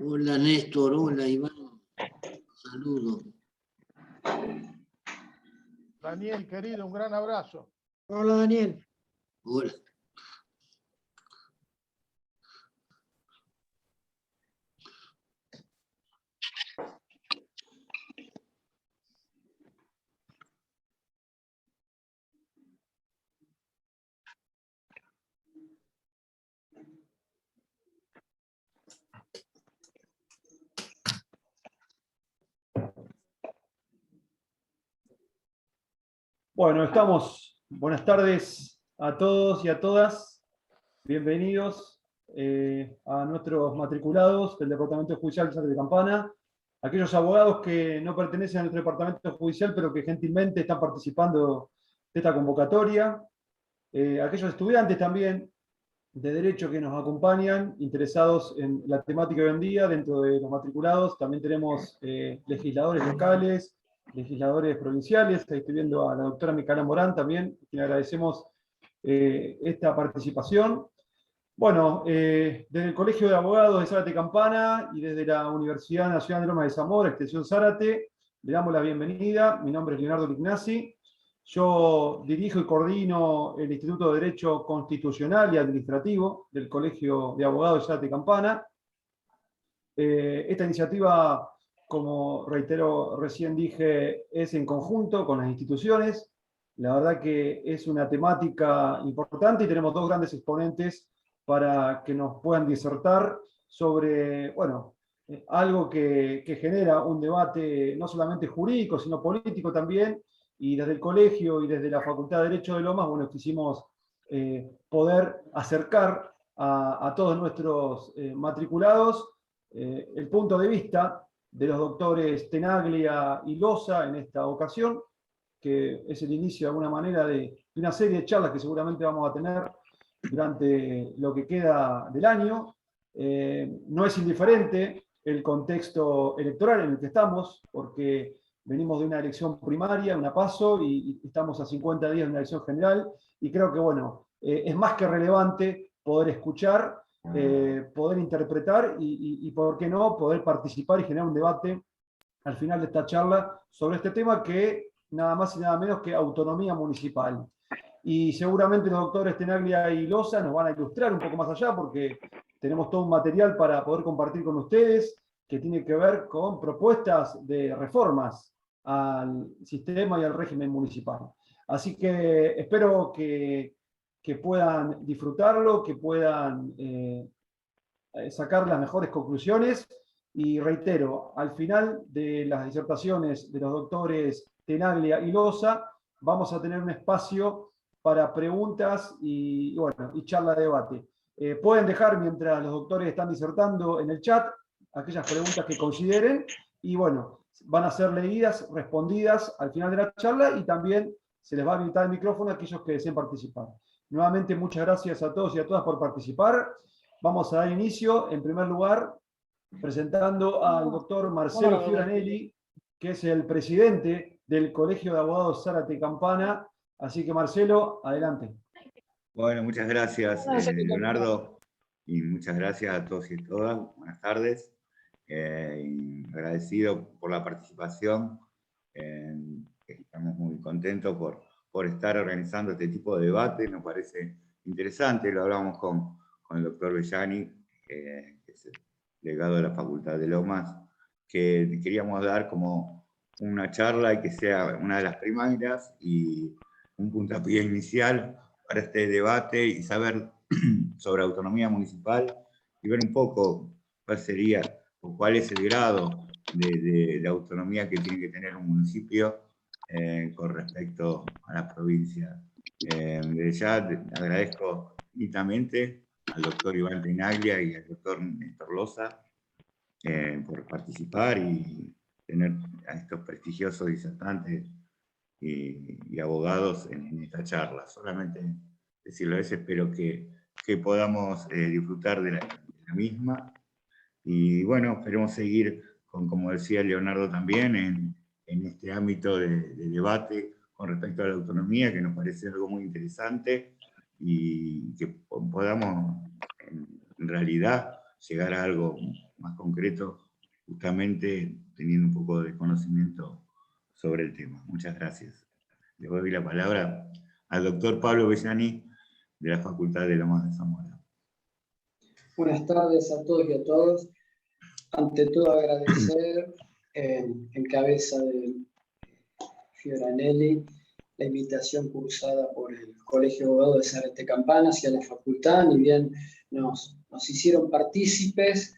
Hola Néstor, hola Iván, saludos. Daniel, querido, un gran abrazo. Hola, Daniel. Hola. Bueno, buenas tardes a todos y a todas. Bienvenidos a nuestros matriculados del Departamento Judicial de Campana, aquellos abogados que no pertenecen a nuestro Departamento Judicial, pero que gentilmente están participando de esta convocatoria, aquellos estudiantes también de Derecho que nos acompañan, interesados en la temática de hoy en día. Dentro de los matriculados también tenemos legisladores locales, legisladores provinciales. Ahí estoy viendo a la doctora Micaela Morán también, a quien agradecemos esta participación. Bueno, desde el Colegio de Abogados de Zárate Campana y desde la Universidad Nacional de Lomas de Zamora, Extensión Zárate, le damos la bienvenida. Mi nombre es Leonardo Lignasi. Yo dirijo y coordino el Instituto de Derecho Constitucional y Administrativo del Colegio de Abogados de Zárate Campana. Esta iniciativa, como reitero, recién dije, es en conjunto con las instituciones. La verdad que es una temática importante y tenemos dos grandes exponentes para que nos puedan disertar sobre, bueno, algo que genera un debate no solamente jurídico, sino político también. Y desde el colegio y desde la Facultad de Derecho de Lomas, bueno, quisimos poder acercar a todos nuestros matriculados el punto de vista de los doctores Tenaglia y Loza en esta ocasión, que es el inicio de alguna manera de una serie de charlas que seguramente vamos a tener durante lo que queda del año. No es indiferente el contexto electoral en el que estamos, porque venimos de una elección primaria, una PASO, y estamos a 50 días de una elección general, y creo que, bueno, es más que relevante poder escuchar, poder interpretar y, por qué no, poder participar y generar un debate al final de esta charla sobre este tema, que nada más y nada menos que autonomía municipal. Y seguramente los doctores Tenaglia y Loza nos van a ilustrar un poco más allá, porque tenemos todo un material para poder compartir con ustedes que tiene que ver con propuestas de reformas al sistema y al régimen municipal. Así que espero que puedan disfrutarlo, que puedan sacar las mejores conclusiones. Y reitero, al final de las disertaciones de los doctores Tenaglia y Loza, vamos a tener un espacio para preguntas y charla de debate. Pueden dejar, mientras los doctores están disertando en el chat, aquellas preguntas que consideren, y bueno, van a ser leídas, respondidas al final de la charla, y también se les va a habilitar el micrófono a aquellos que deseen participar. Nuevamente, muchas gracias a todos y a todas por participar. Vamos a dar inicio, en primer lugar, presentando al doctor Marcelo Fioranelli, que es el presidente del Colegio de Abogados Zárate Campana. Así que, Marcelo, adelante. Bueno, muchas gracias, Leonardo, y muchas gracias a todos y todas. Buenas tardes. Y agradecido por la participación. Estamos muy contentos por estar organizando este tipo de debate. Nos parece interesante. Lo hablamos con el doctor Bellani, que es el delegado de la Facultad de Lomas, que queríamos dar como una charla y que sea una de las primeras y un puntapié inicial para este debate y saber sobre autonomía municipal y ver un poco cuál sería o cuál es el grado de autonomía que tiene que tener un municipio con respecto a la provincia. Desde ya agradezco infinitamente al doctor Iván Tenaglia y al doctor Néstor Loza por participar y tener a estos prestigiosos disertantes y abogados en esta charla. Solamente decirlo, espero que podamos disfrutar de la misma. Y bueno, esperemos seguir con, como decía Leonardo también, en este ámbito de debate con respecto a la autonomía, que nos parece algo muy interesante y que podamos en realidad llegar a algo más concretos, justamente teniendo un poco de conocimiento sobre el tema. Muchas gracias. Le doy la palabra al doctor Pablo Bellani, de la Facultad de Lomas de Zamora. Buenas tardes a todos y a todas. Ante todo agradecer en cabeza de Fioranelli la invitación cursada por el Colegio de Abogados de Zarete Campana hacia la facultad. Ni bien nos hicieron partícipes,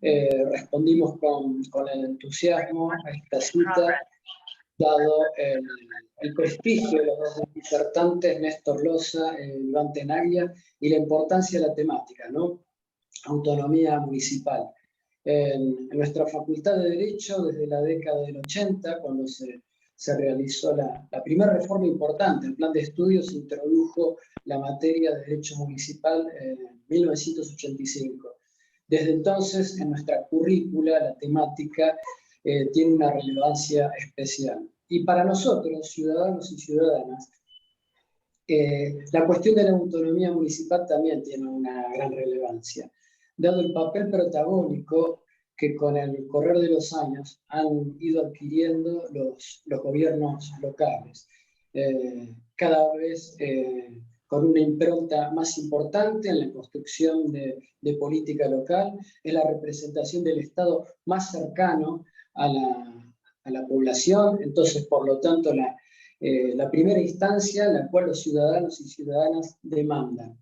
respondimos con el entusiasmo a esta cita, dado el prestigio de los dos disertantes, Néstor Loza, Iván Tenaglia, y la importancia de la temática, ¿no? Autonomía municipal. En nuestra Facultad de Derecho, desde la década del 80, cuando se realizó la primera reforma importante, el plan de estudios, se introdujo la materia de Derecho Municipal en 1985. Desde entonces, en nuestra currícula, la temática tiene una relevancia especial. Y para nosotros, ciudadanos y ciudadanas, la cuestión de la autonomía municipal también tiene una gran relevancia, dado el papel protagónico que con el correr de los años han ido adquiriendo los gobiernos locales, cada vez con una impronta más importante en la construcción de política local, en la representación del Estado más cercano a la población. Entonces, por lo tanto, la primera instancia en la cual los ciudadanos y ciudadanas demandan.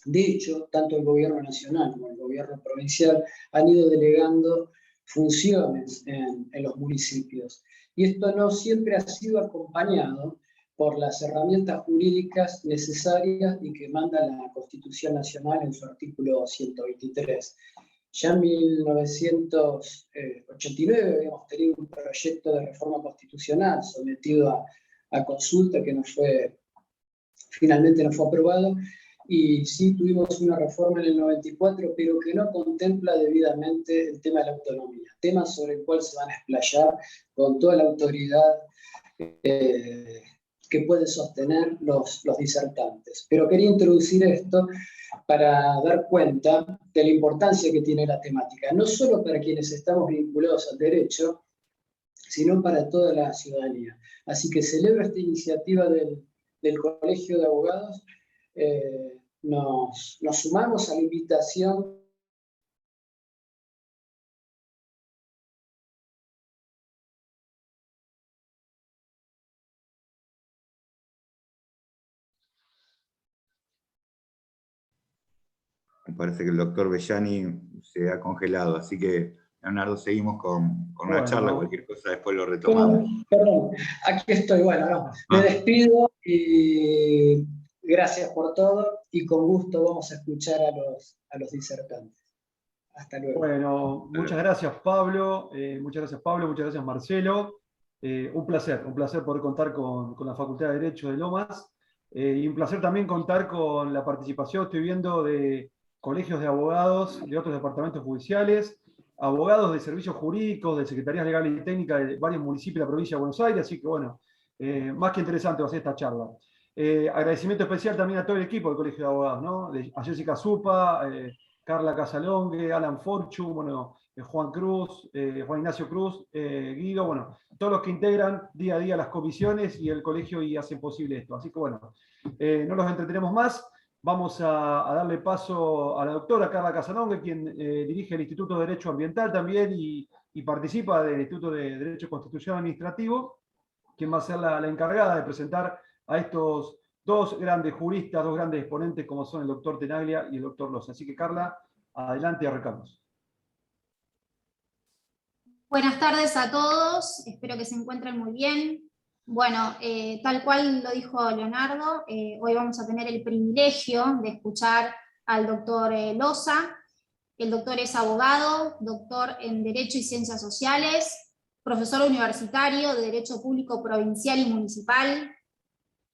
De hecho, tanto el gobierno nacional como el gobierno provincial han ido delegando funciones en los municipios. Y esto no siempre ha sido acompañado por las herramientas jurídicas necesarias y que manda la Constitución Nacional en su artículo 123. Ya en 1989 habíamos tenido un proyecto de reforma constitucional sometido a consulta que finalmente no fue aprobado, y sí tuvimos una reforma en el 94, pero que no contempla debidamente el tema de la autonomía, tema sobre el cual se van a explayar con toda la autoridad que pueden sostener los disertantes. Pero quería introducir esto para dar cuenta de la importancia que tiene la temática, no solo para quienes estamos vinculados al derecho, sino para toda la ciudadanía. Así que celebro esta iniciativa del Colegio de Abogados. Nos sumamos a la invitación Me parece que el doctor Bellani se ha congelado, así que, Leonardo, seguimos con una charla, cualquier cosa después lo retomamos. Perdón, aquí estoy. Bueno, no, me despido y gracias por todo, y con gusto vamos a escuchar a los disertantes. Hasta luego. Bueno, muchas gracias Pablo, muchas gracias Marcelo. Un placer poder contar con la Facultad de Derecho de Lomas, y un placer también contar con la participación, estoy viendo, de colegios de abogados de otros departamentos judiciales, abogados de servicios jurídicos, de secretarías legales y técnicas de varios municipios de la provincia de Buenos Aires, así que bueno, más que interesante va a ser esta charla. Agradecimiento especial también a todo el equipo del Colegio de Abogados, ¿no? A Jessica Zupa, Carla Casalongue, Alan Forchu, bueno, Juan Cruz, Juan Ignacio Cruz, Guido, bueno, todos los que integran día a día las comisiones y el colegio y hacen posible esto. Así que bueno, no los entretenemos más. Vamos a darle paso a la doctora Carla Casalongue, quien dirige el Instituto de Derecho Ambiental también y participa del Instituto de Derecho Constitucional Administrativo, quien va a ser la encargada de presentar a estos dos grandes juristas, dos grandes exponentes como son el doctor Tenaglia y el doctor Loza. Así que Carla, adelante y arrancamos. Buenas tardes a todos, espero que se encuentren muy bien. Bueno, tal cual lo dijo Leonardo, hoy vamos a tener el privilegio de escuchar al doctor Loza. El doctor es abogado, doctor en Derecho y Ciencias Sociales, profesor universitario de Derecho Público Provincial y Municipal,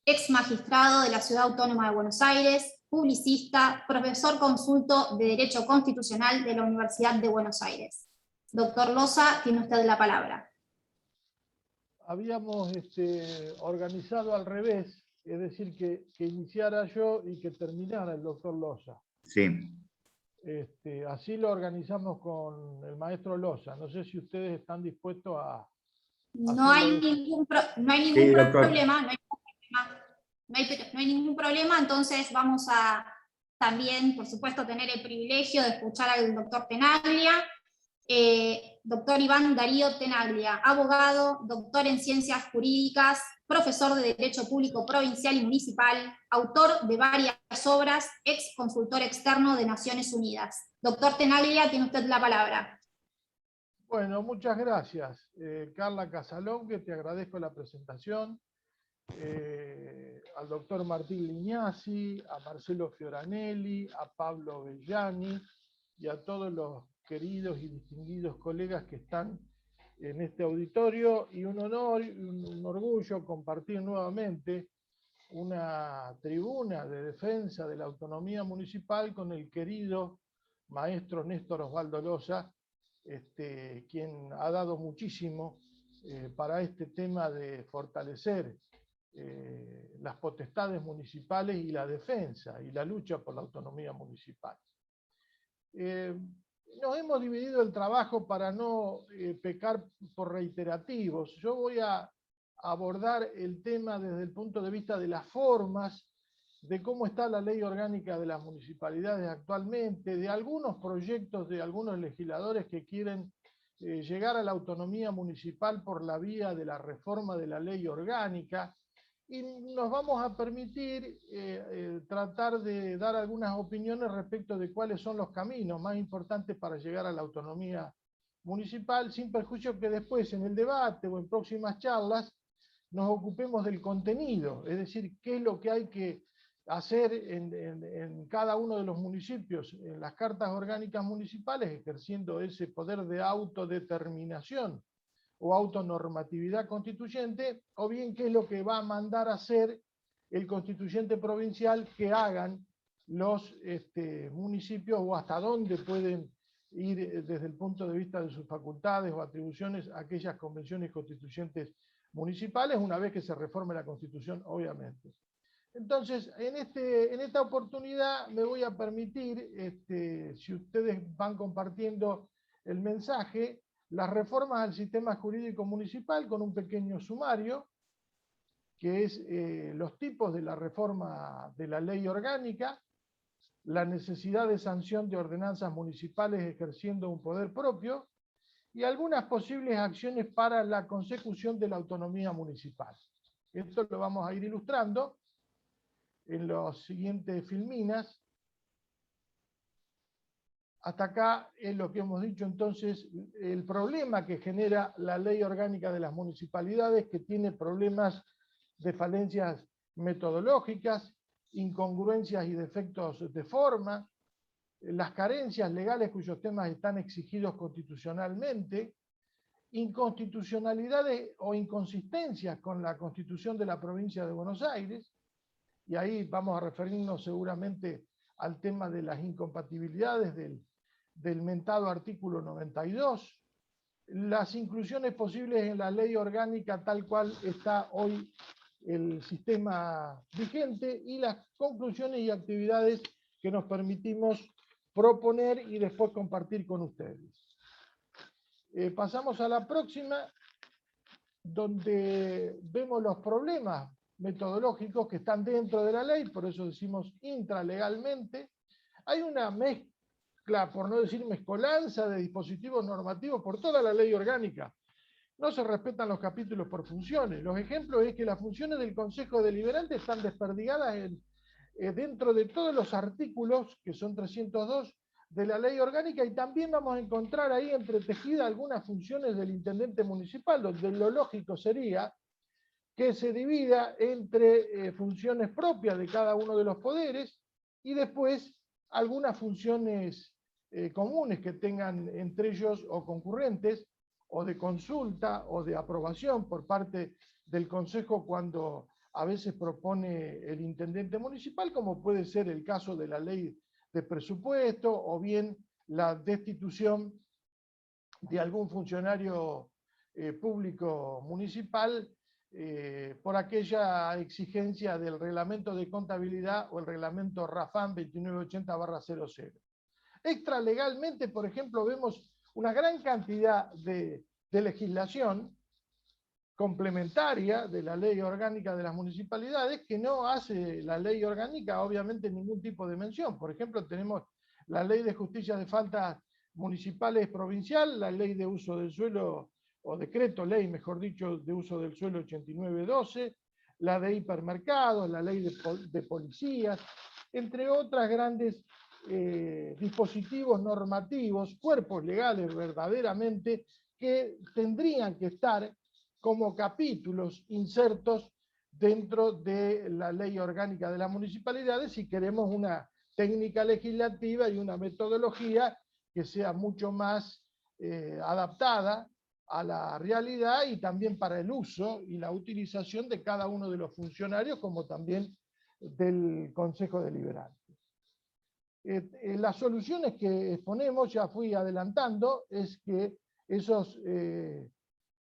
ex magistrado de la Ciudad Autónoma de Buenos Aires, publicista, profesor consulto de Derecho Constitucional de la Universidad de Buenos Aires. Doctor Loza, tiene usted la palabra. Habíamos organizado al revés, es decir, que iniciara yo y que terminara el doctor Loza. Sí. Así lo organizamos con el maestro Loza. No sé si ustedes están dispuestos a... No hay ningún Sí, doctor. problema, no hay ningún problema, entonces vamos a también, por supuesto, tener el privilegio de escuchar al doctor Tenaglia. Doctor Iván Darío Tenaglia, abogado, doctor en ciencias jurídicas, profesor de Derecho Público Provincial y Municipal, autor de varias obras, ex consultor externo de Naciones Unidas. Doctor Tenaglia, tiene usted la palabra. Bueno, muchas gracias. Carla Casalón, que te agradezco la presentación. Al doctor Martín Lignazzi, a Marcelo Fioranelli, a Pablo Bellani y a todos los queridos y distinguidos colegas que están en este auditorio, y un honor y un orgullo compartir nuevamente una tribuna de defensa de la autonomía municipal con el querido maestro Néstor Osvaldo Loza, quien ha dado muchísimo para este tema de fortalecer las potestades municipales y la defensa y la lucha por la autonomía municipal. Nos hemos dividido el trabajo para no pecar por reiterativos. Yo voy a abordar el tema desde el punto de vista de las formas, de cómo está la ley orgánica de las municipalidades actualmente, de algunos proyectos de algunos legisladores que quieren llegar a la autonomía municipal por la vía de la reforma de la ley orgánica, y nos vamos a permitir tratar de dar algunas opiniones respecto de cuáles son los caminos más importantes para llegar a la autonomía municipal, sin perjuicio que después en el debate o en próximas charlas nos ocupemos del contenido, es decir, qué es lo que hay que hacer en cada uno de los municipios, en las cartas orgánicas municipales, ejerciendo ese poder de autodeterminación o autonormatividad constituyente, o bien qué es lo que va a mandar a hacer el constituyente provincial que hagan los municipios, o hasta dónde pueden ir desde el punto de vista de sus facultades o atribuciones aquellas convenciones constituyentes municipales, una vez que se reforme la Constitución, obviamente. Entonces, en esta oportunidad me voy a permitir, si ustedes van compartiendo el mensaje, las reformas al sistema jurídico municipal con un pequeño sumario, que es los tipos de la reforma de la ley orgánica, la necesidad de sanción de ordenanzas municipales ejerciendo un poder propio, y algunas posibles acciones para la consecución de la autonomía municipal. Esto lo vamos a ir ilustrando en los siguientes filminas. Hasta acá es lo que hemos dicho. Entonces, el problema que genera la ley orgánica de las municipalidades, que tiene problemas de falencias metodológicas, incongruencias y defectos de forma, las carencias legales cuyos temas están exigidos constitucionalmente, inconstitucionalidades o inconsistencias con la Constitución de la provincia de Buenos Aires, y ahí vamos a referirnos seguramente al tema de las incompatibilidades del mentado artículo 92, las inclusiones posibles en la ley orgánica tal cual está hoy el sistema vigente, y las conclusiones y actividades que nos permitimos proponer y después compartir con ustedes. Pasamos a la próxima, donde vemos los problemas metodológicos que están dentro de la ley, por eso decimos intralegalmente. Hay una mezcla, por no decir mezcolanza, de dispositivos normativos por toda la ley orgánica. No se respetan los capítulos por funciones. Los ejemplos es que las funciones del Consejo Deliberante están desperdigadas dentro de todos los artículos, que son 302, de la ley orgánica, y también vamos a encontrar ahí entretejidas algunas funciones del intendente municipal, donde lo lógico sería que se divida entre funciones propias de cada uno de los poderes y después algunas funciones comunes que tengan entre ellos, o concurrentes, o de consulta o de aprobación por parte del Consejo cuando a veces propone el intendente municipal, como puede ser el caso de la ley de presupuesto, o bien la destitución de algún funcionario público municipal por aquella exigencia del reglamento de contabilidad o el reglamento RAFAM 2980/00. Extralegalmente, por ejemplo, vemos una gran cantidad de legislación complementaria de la ley orgánica de las municipalidades que no hace la ley orgánica obviamente ningún tipo de mención. Por ejemplo, tenemos la ley de justicia de faltas municipales provincial, la ley de uso del suelo, o decreto ley, mejor dicho, de uso del suelo 8912, la de hipermercados, la ley de policías, entre otras grandes dispositivos normativos, cuerpos legales verdaderamente, que tendrían que estar como capítulos insertos dentro de la ley orgánica de las municipalidades si queremos una técnica legislativa y una metodología que sea mucho más adaptada a la realidad y también para el uso y la utilización de cada uno de los funcionarios como también del Consejo Deliberante. Las soluciones que exponemos, ya fui adelantando, es que esos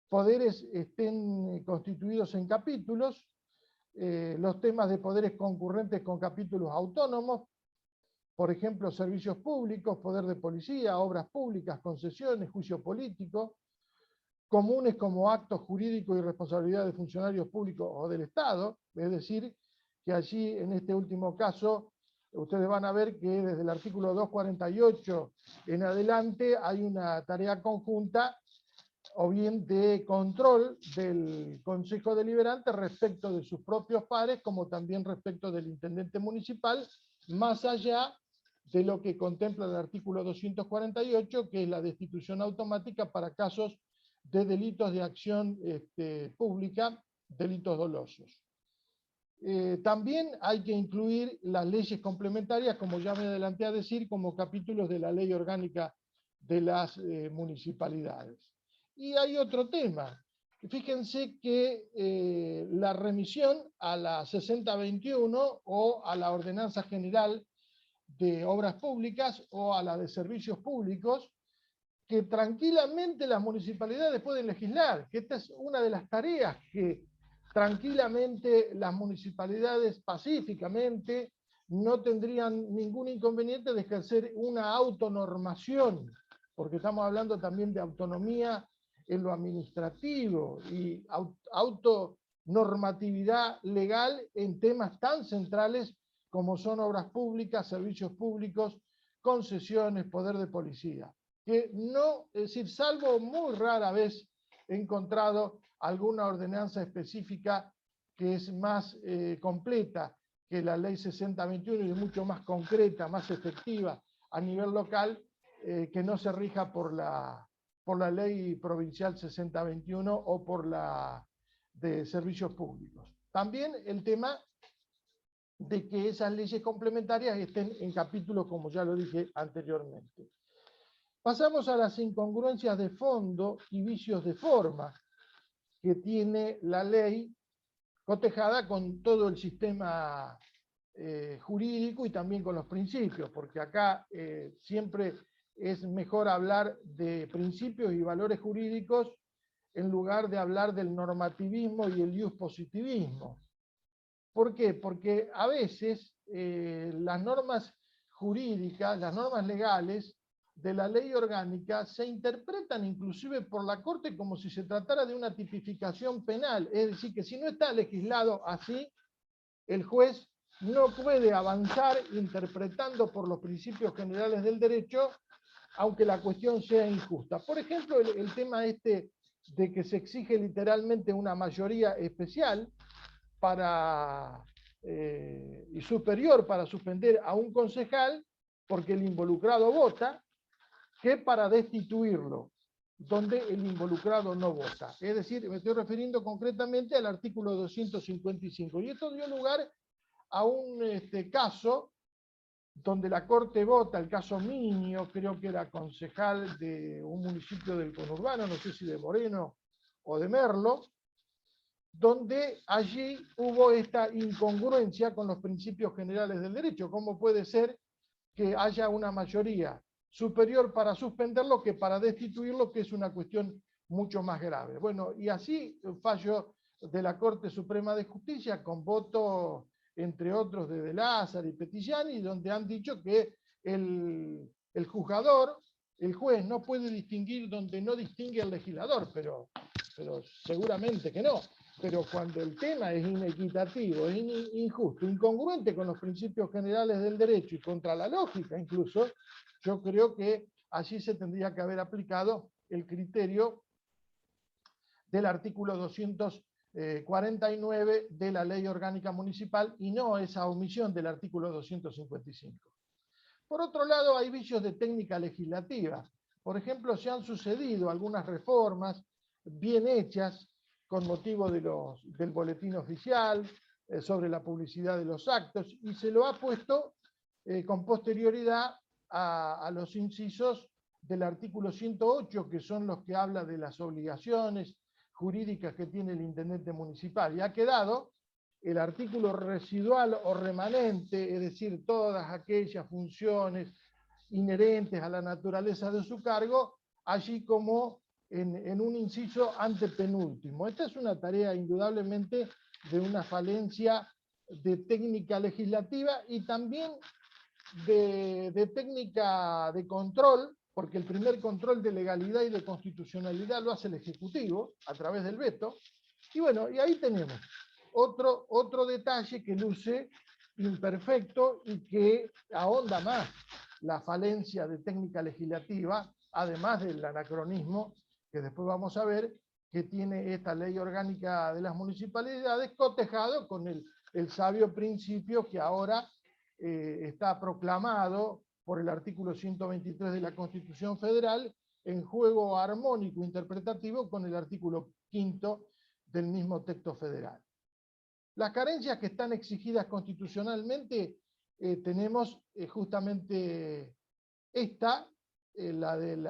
poderes estén constituidos en capítulos, los temas de poderes concurrentes con capítulos autónomos, por ejemplo, servicios públicos, poder de policía, obras públicas, concesiones, juicio político, comunes como actos jurídicos y responsabilidad de funcionarios públicos o del Estado, es decir, que allí en este último caso, ustedes van a ver que desde el artículo 248 en adelante hay una tarea conjunta o bien de control del Consejo Deliberante respecto de sus propios pares, como también respecto del intendente municipal, más allá de lo que contempla el artículo 248, que es la destitución automática para casos de delitos de acción pública, delitos dolosos. También hay que incluir las leyes complementarias, como ya me adelanté a decir, como capítulos de la ley orgánica de las municipalidades. Y hay otro tema. Fíjense que la remisión a la 6021 o a la Ordenanza General de Obras Públicas o a la de Servicios Públicos, que tranquilamente las municipalidades pueden legislar, que esta es una de las tareas que tranquilamente las municipalidades pacíficamente no tendrían ningún inconveniente de ejercer una autonormación, porque estamos hablando también de autonomía en lo administrativo y autonormatividad legal en temas tan centrales como son obras públicas, servicios públicos, concesiones, poder de policía. Que no, es decir, salvo muy rara vez he encontrado alguna ordenanza específica que es más completa que la ley 6021 y mucho más concreta, más efectiva a nivel local, que no se rija por la ley provincial 6021 o por la de servicios públicos. También el tema de que esas leyes complementarias estén en capítulos, como ya lo dije anteriormente. Pasamos a las incongruencias de fondo y vicios de forma que tiene la ley cotejada con todo el sistema jurídico y también con los principios, porque acá siempre es mejor hablar de principios y valores jurídicos en lugar de hablar del normativismo y el iuspositivismo. ¿Por qué? Porque a veces las normas jurídicas, las normas legales de la ley orgánica se interpretan inclusive por la Corte como si se tratara de una tipificación penal. Es decir, que si no está legislado así, el juez no puede avanzar interpretando por los principios generales del derecho, aunque la cuestión sea injusta. Por ejemplo, el tema este de que se exige literalmente una mayoría especial y superior para suspender a un concejal, porque el involucrado vota, que para destituirlo, donde el involucrado no vota. Es decir, me estoy refiriendo concretamente al artículo 255. Y esto dio lugar a un caso donde la Corte vota, el caso Minio, creo que era concejal de un municipio del conurbano, no sé si de Moreno o de Merlo, donde allí hubo esta incongruencia con los principios generales del derecho. ¿Cómo puede ser que haya una mayoría superior para suspenderlo que para destituirlo, que es una cuestión mucho más grave? Bueno, y así fallo de la Corte Suprema de Justicia con voto, entre otros, de Lázaro y Petillani, donde han dicho que el El juzgador, el juez, no puede distinguir donde no distingue el legislador, pero seguramente que no. Pero cuando el tema es inequitativo, es injusto, incongruente con los principios generales del derecho y contra la lógica incluso, yo creo que allí se tendría que haber aplicado el criterio del artículo 249 de la Ley Orgánica Municipal y no esa omisión del artículo 255. Por otro lado, hay vicios de técnica legislativa. Por ejemplo, se han sucedido algunas reformas bien hechas con motivo del boletín oficial, sobre la publicidad de los actos, y se lo ha puesto con posterioridad a los incisos del artículo 108, que son los que habla de las obligaciones jurídicas que tiene el intendente municipal, y ha quedado el artículo residual o remanente, es decir, todas aquellas funciones inherentes a la naturaleza de su cargo, allí como en un inciso antepenúltimo. Esta es una tarea indudablemente de una falencia de técnica legislativa y también de técnica de control, porque el primer control de legalidad y de constitucionalidad lo hace el Ejecutivo a través del veto. Y bueno, y ahí tenemos otro detalle que luce imperfecto y que ahonda más la falencia de técnica legislativa, además del anacronismo que después vamos a ver que tiene esta ley orgánica de las municipalidades, cotejado con el sabio principio que ahora está proclamado por el artículo 123 de la Constitución Federal, en juego armónico interpretativo con el artículo 5 del mismo texto federal. Las carencias que están exigidas constitucionalmente, tenemos justamente esta, la del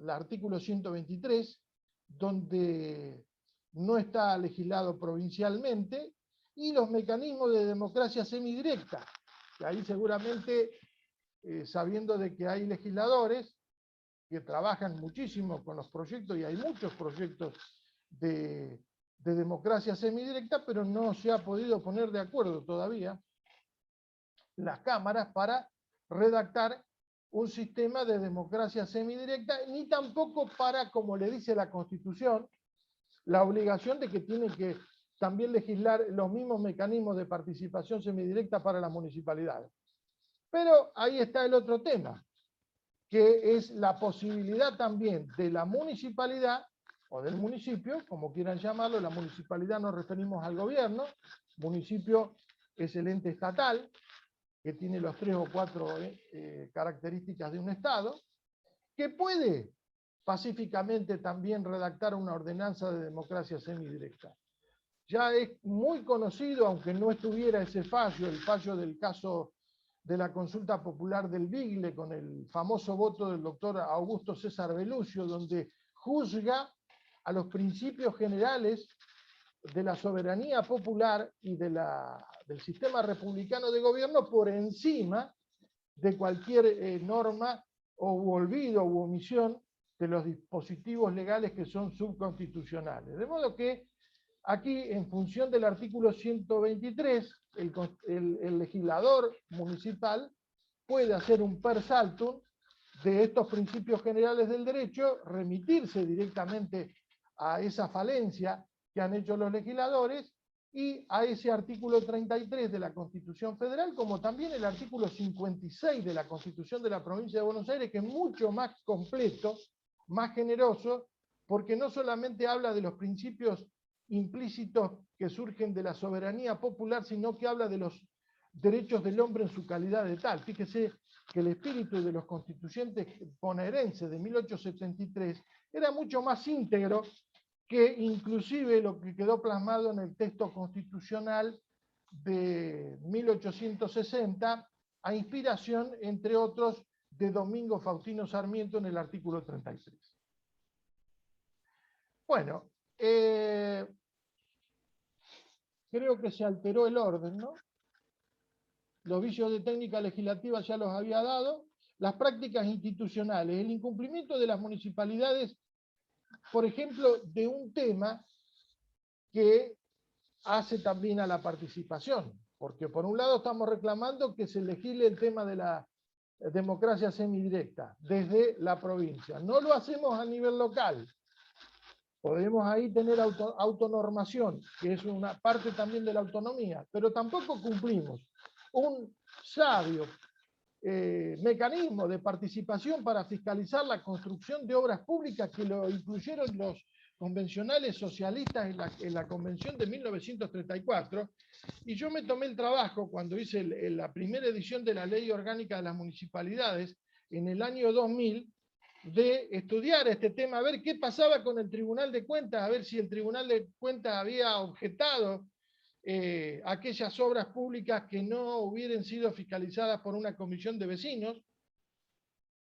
artículo 123, donde no está legislado provincialmente, y los mecanismos de democracia semidirecta, que ahí seguramente, sabiendo de que hay legisladores que trabajan muchísimo con los proyectos, y hay muchos proyectos de democracia semidirecta, pero no se ha podido poner de acuerdo todavía las cámaras para redactar un sistema de democracia semidirecta, ni tampoco para, como le dice la Constitución, la obligación de que tienen que también legislar los mismos mecanismos de participación semidirecta para las municipalidades. Pero ahí está el otro tema, que es la posibilidad también de la municipalidad o del municipio, como quieran llamarlo. La municipalidad nos referimos al gobierno, municipio es el ente estatal, que tiene los 3 o 4 características de un Estado, que puede pacíficamente también redactar una ordenanza de democracia semidirecta. Ya es muy conocido, aunque no estuviera ese fallo, el fallo del caso de la consulta popular del Bigle, con el famoso voto del doctor Augusto César Belucio, donde juzga a los principios generales de la soberanía popular y del sistema republicano de gobierno por encima de cualquier norma o olvido u omisión de los dispositivos legales que son subconstitucionales. De modo que aquí, en función del artículo 123, el legislador municipal puede hacer un per saltum de estos principios generales del derecho, remitirse directamente a esa falencia que han hecho los legisladores y a ese artículo 33 de la Constitución Federal, como también el artículo 56 de la Constitución de la Provincia de Buenos Aires, que es mucho más completo, más generoso, porque no solamente habla de los principios implícitos que surgen de la soberanía popular, sino que habla de los derechos del hombre en su calidad de tal. Fíjese que el espíritu de los constituyentes bonaerenses de 1873 era mucho más íntegro que inclusive lo que quedó plasmado en el texto constitucional de 1860, a inspiración, entre otros, de Domingo Faustino Sarmiento en el artículo 33. Bueno, creo que se alteró el orden, ¿no? Los vicios de técnica legislativa ya los había dado. Las prácticas institucionales, el incumplimiento de las municipalidades, por ejemplo, de un tema que hace también a la participación, porque por un lado estamos reclamando que se legisle el tema de democracia semidirecta desde la provincia. No lo hacemos a nivel local. Podemos ahí tener autonormación, que es una parte también de la autonomía, pero tampoco cumplimos un sabio mecanismo de participación para fiscalizar la construcción de obras públicas que lo incluyeron los convencionales socialistas en la convención de 1934, y yo me tomé el trabajo cuando hice la primera edición de la Ley Orgánica de las Municipalidades en el año 2000, de estudiar este tema, a ver qué pasaba con el Tribunal de Cuentas, a ver si el Tribunal de Cuentas había objetado aquellas obras públicas que no hubieran sido fiscalizadas por una comisión de vecinos.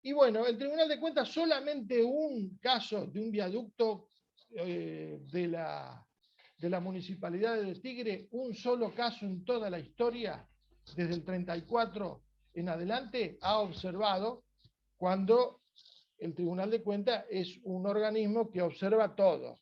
Y bueno, el Tribunal de Cuentas solamente un caso de un viaducto de la Municipalidad de Tigre, un solo caso en toda la historia, desde el 34 en adelante, ha observado, cuando el Tribunal de Cuentas es un organismo que observa todo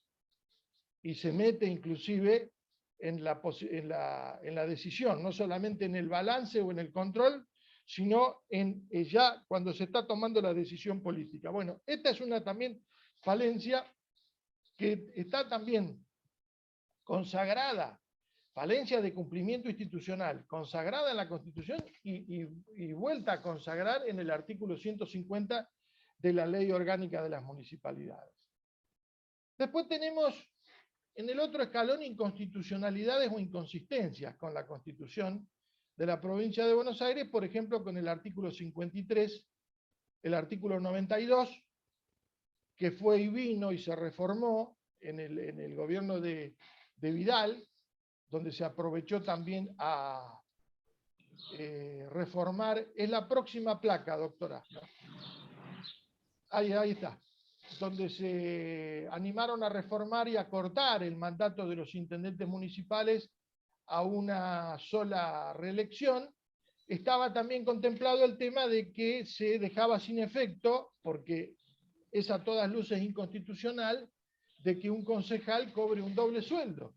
y se mete inclusive en la decisión, no solamente en el balance o en el control, sino en ya cuando se está tomando la decisión política. Bueno, esta es una también falencia que está también consagrada, falencia de cumplimiento institucional, consagrada en la Constitución y vuelta a consagrar en el artículo 150 de la Ley Orgánica de las Municipalidades. Después tenemos en el otro escalón inconstitucionalidades o inconsistencias con la Constitución de la provincia de Buenos Aires, por ejemplo, con el artículo 53, el artículo 92, que fue y vino y se reformó en el gobierno de Vidal, donde se aprovechó también a reformar. Es la próxima placa, doctora. Ahí está. Donde se animaron a reformar y a cortar el mandato de los intendentes municipales a una sola reelección. Estaba también contemplado el tema de que se dejaba sin efecto, porque es a todas luces inconstitucional, de que un concejal cobre un doble sueldo.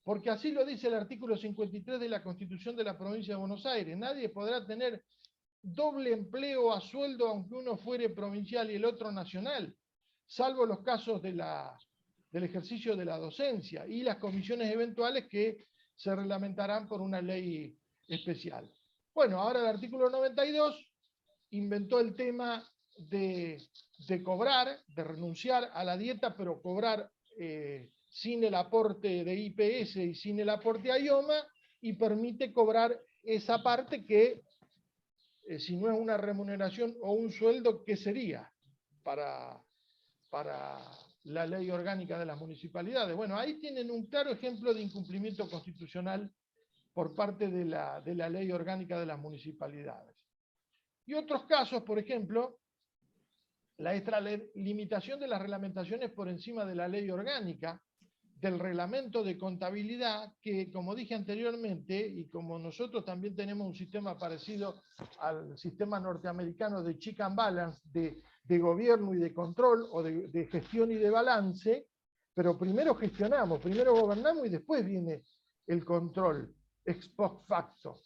Porque así lo dice el artículo 53 de la Constitución de la Provincia de Buenos Aires. Nadie podrá tener doble empleo a sueldo aunque uno fuere provincial y el otro nacional, salvo los casos del ejercicio de la docencia y las comisiones eventuales que se reglamentarán por una ley especial. Bueno, ahora el artículo 92 inventó el tema de cobrar, de renunciar a la dieta, pero cobrar sin el aporte de IPS y sin el aporte a IOMA, y permite cobrar esa parte que, si no es una remuneración o un sueldo, ¿qué sería para la Ley Orgánica de las Municipalidades? Bueno, ahí tienen un claro ejemplo de incumplimiento constitucional por parte de la Ley Orgánica de las Municipalidades. Y otros casos, por ejemplo, la extralimitación de las reglamentaciones por encima de la Ley Orgánica, del reglamento de contabilidad, que, como dije anteriormente, y como nosotros también tenemos un sistema parecido al sistema norteamericano de check and balance, de gobierno y de control, o de gestión y de balance, pero primero gestionamos, primero gobernamos y después viene el control ex post facto.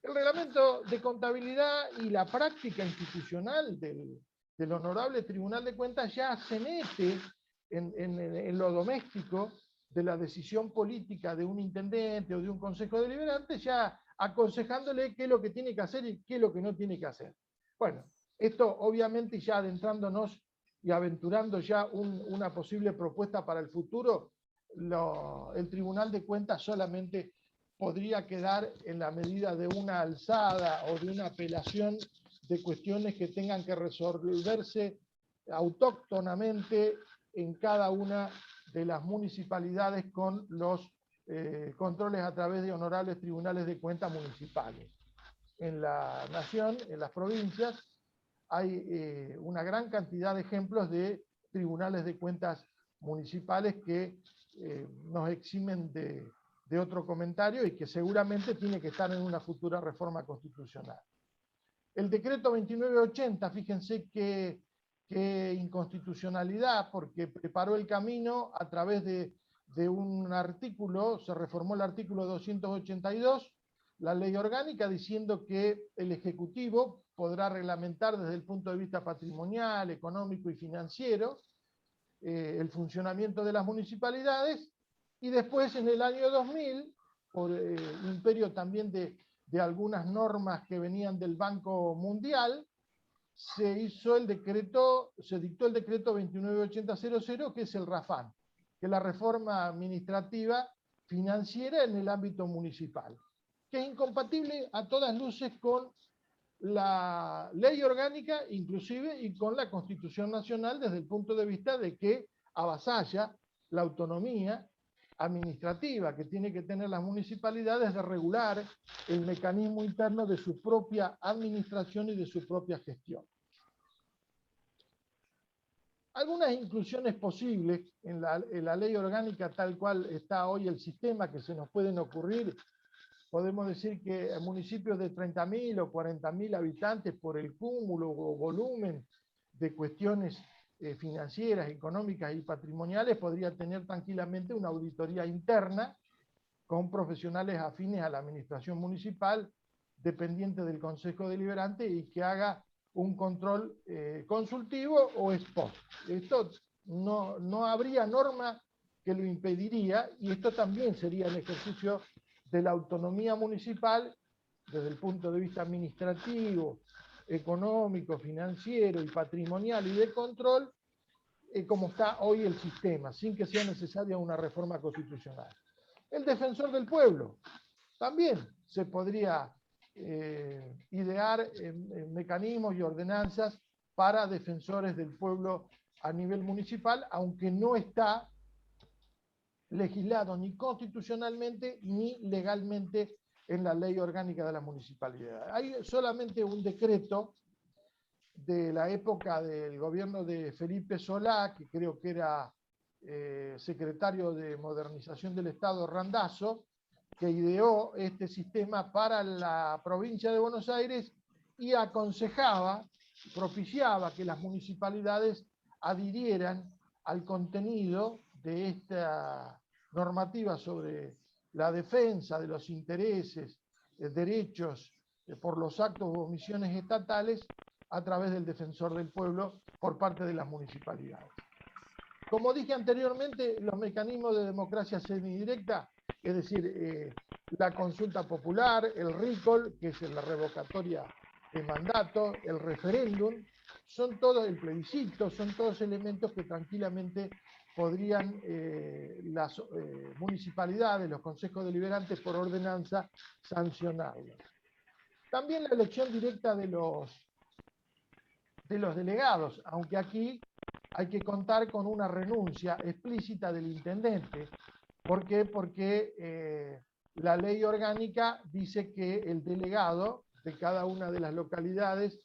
El reglamento de contabilidad y la práctica institucional del Honorable Tribunal de Cuentas ya se mete en lo doméstico de la decisión política de un intendente o de un consejo deliberante, ya aconsejándole qué es lo que tiene que hacer y qué es lo que no tiene que hacer. Bueno, esto obviamente ya adentrándonos y aventurando ya una posible propuesta para el futuro, el Tribunal de Cuentas solamente podría quedar en la medida de una alzada o de una apelación de cuestiones que tengan que resolverse autóctonamente en cada una de las municipalidades con los controles a través de honorables tribunales de cuentas municipales. En la nación, en las provincias, hay una gran cantidad de ejemplos de tribunales de cuentas municipales que nos eximen de otro comentario y que seguramente tiene que estar en una futura reforma constitucional. El decreto 2980, fíjense que inconstitucionalidad, porque preparó el camino a través de un artículo, se reformó el artículo 282 la ley orgánica diciendo que el Ejecutivo podrá reglamentar desde el punto de vista patrimonial, económico y financiero el funcionamiento de las municipalidades, y después en el año 2000, por imperio también de algunas normas que venían del Banco Mundial, se dictó el decreto 298000, que es el RAFAN, que es la reforma administrativa financiera en el ámbito municipal, que es incompatible a todas luces con la ley orgánica, inclusive, y con la Constitución Nacional, desde el punto de vista de que avasalla la autonomía administrativa que tiene que tener las municipalidades de regular el mecanismo interno de su propia administración y de su propia gestión. Algunas inclusiones posibles en la ley orgánica tal cual está hoy el sistema que se nos pueden ocurrir. Podemos decir que municipios de 30.000 o 40.000 habitantes, por el cúmulo o volumen de cuestiones financieras, económicas y patrimoniales, podría tener tranquilamente una auditoría interna con profesionales afines a la administración municipal, dependiente del Consejo Deliberante, y que haga un control consultivo o ex post. Esto no habría norma que lo impediría, y esto también sería el ejercicio de la autonomía municipal desde el punto de vista administrativo, económico, financiero y patrimonial y de control, como está hoy el sistema, sin que sea necesaria una reforma constitucional. El defensor del pueblo, también se podría idear mecanismos y ordenanzas para defensores del pueblo a nivel municipal, aunque no está legislado ni constitucionalmente ni legalmente en la ley orgánica de la municipalidad. Hay solamente un decreto de la época del gobierno de Felipe Solá, que creo que era secretario de Modernización del Estado, Randazzo, que ideó este sistema para la provincia de Buenos Aires y aconsejaba, propiciaba que las municipalidades adhirieran al contenido de esta normativa sobre la defensa de los intereses, derechos por los actos o omisiones estatales a través del defensor del pueblo por parte de las municipalidades. Como dije anteriormente, los mecanismos de democracia semidirecta, es decir, la consulta popular, el recall, que es la revocatoria de mandato, el referéndum, son todos, el plebiscito, son todos elementos que tranquilamente podrían las municipalidades, los consejos deliberantes por ordenanza sancionarlos. También la elección directa de los delegados, aunque aquí hay que contar con una renuncia explícita del intendente. ¿Por qué? Porque la ley orgánica dice que el delegado de cada una de las localidades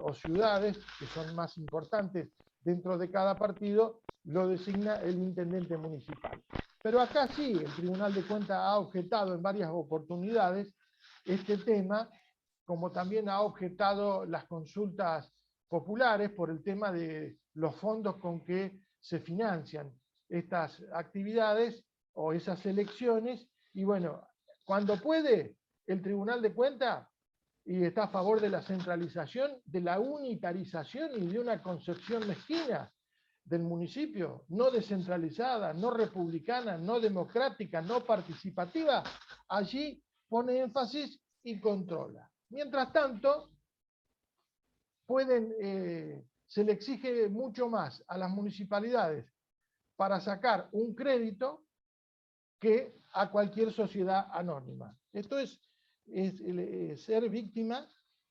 o ciudades, que son más importantes dentro de cada partido, lo designa el intendente municipal. Pero acá sí, el Tribunal de Cuentas ha objetado en varias oportunidades este tema, como también ha objetado las consultas populares por el tema de los fondos con que se financian estas actividades o esas elecciones. Y bueno, cuando puede, el Tribunal de Cuentas, y está a favor de la centralización, de la unitarización y de una concepción mezquina del municipio, no descentralizada, no republicana, no democrática, no participativa, allí pone énfasis y controla. Mientras tanto, se le exige mucho más a las municipalidades para sacar un crédito que a cualquier sociedad anónima. Esto es ser víctima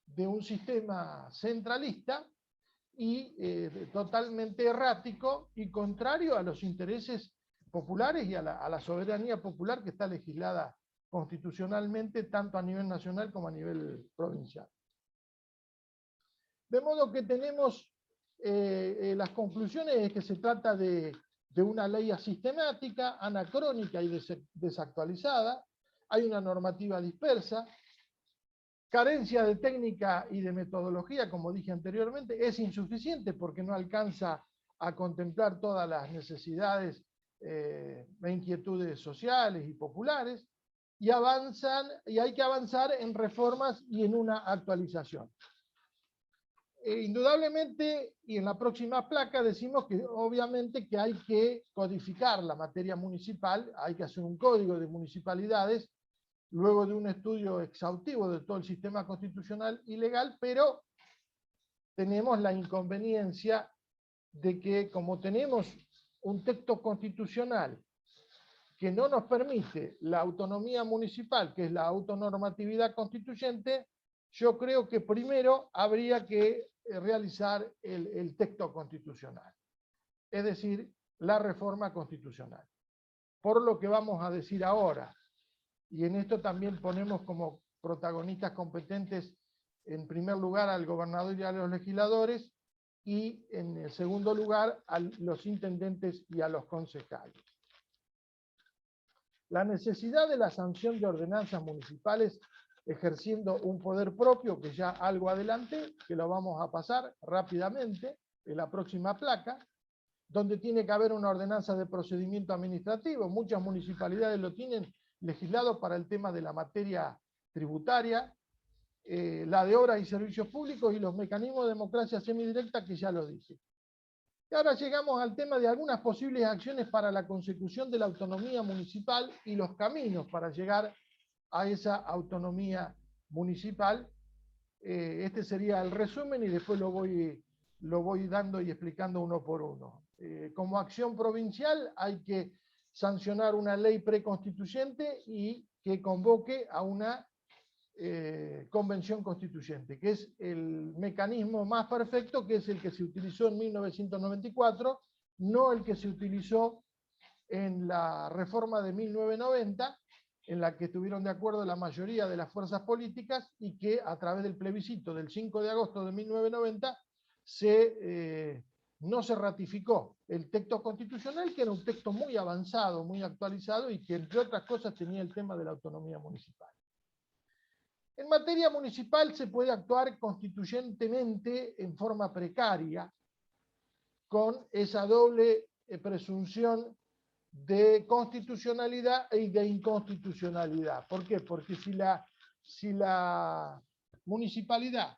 de un sistema centralista y totalmente errático y contrario a los intereses populares y a la soberanía popular que está legislada constitucionalmente tanto a nivel nacional como a nivel provincial. De modo que tenemos las conclusiones es que se trata de una ley asistemática, anacrónica y desactualizada. Hay una normativa dispersa, carencia de técnica y de metodología, como dije anteriormente, es insuficiente porque no alcanza a contemplar todas las necesidades e inquietudes sociales y populares. y hay que avanzar en reformas y en una actualización. Indudablemente, y en la próxima placa decimos que obviamente que hay que codificar la materia municipal, hay que hacer un código de municipalidades, luego de un estudio exhaustivo de todo el sistema constitucional y legal, pero tenemos la inconveniencia de que como tenemos un texto constitucional que no nos permite la autonomía municipal, que es la autonormatividad constituyente, yo creo que primero habría que realizar el texto constitucional, es decir, la reforma constitucional. Por lo que vamos a decir ahora, y en esto también ponemos como protagonistas competentes en primer lugar al gobernador y a los legisladores, y en el segundo lugar a los intendentes y a los concejales. La necesidad de la sanción de ordenanzas municipales ejerciendo un poder propio, que ya algo adelante, que lo vamos a pasar rápidamente en la próxima placa, donde tiene que haber una ordenanza de procedimiento administrativo. Muchas municipalidades lo tienen legislado para el tema de la materia tributaria, la de obras y servicios públicos y los mecanismos de democracia semidirecta, que ya lo dije. Y ahora llegamos al tema de algunas posibles acciones para la consecución de la autonomía municipal y los caminos para llegar a esa autonomía municipal. Este sería el resumen y después lo voy dando y explicando uno por uno. Como acción provincial hay que sancionar una ley preconstituyente y que convoque a una convención constituyente, que es el mecanismo más perfecto, que es el que se utilizó en 1994, no el que se utilizó en la reforma de 1990, en la que estuvieron de acuerdo la mayoría de las fuerzas políticas y que a través del plebiscito del 5 de agosto de 1990 no se ratificó el texto constitucional, que era un texto muy avanzado, muy actualizado y que entre otras cosas tenía el tema de la autonomía municipal. En materia municipal se puede actuar constituyentemente en forma precaria, con esa doble presunción de constitucionalidad y de inconstitucionalidad. ¿Por qué? Porque si la municipalidad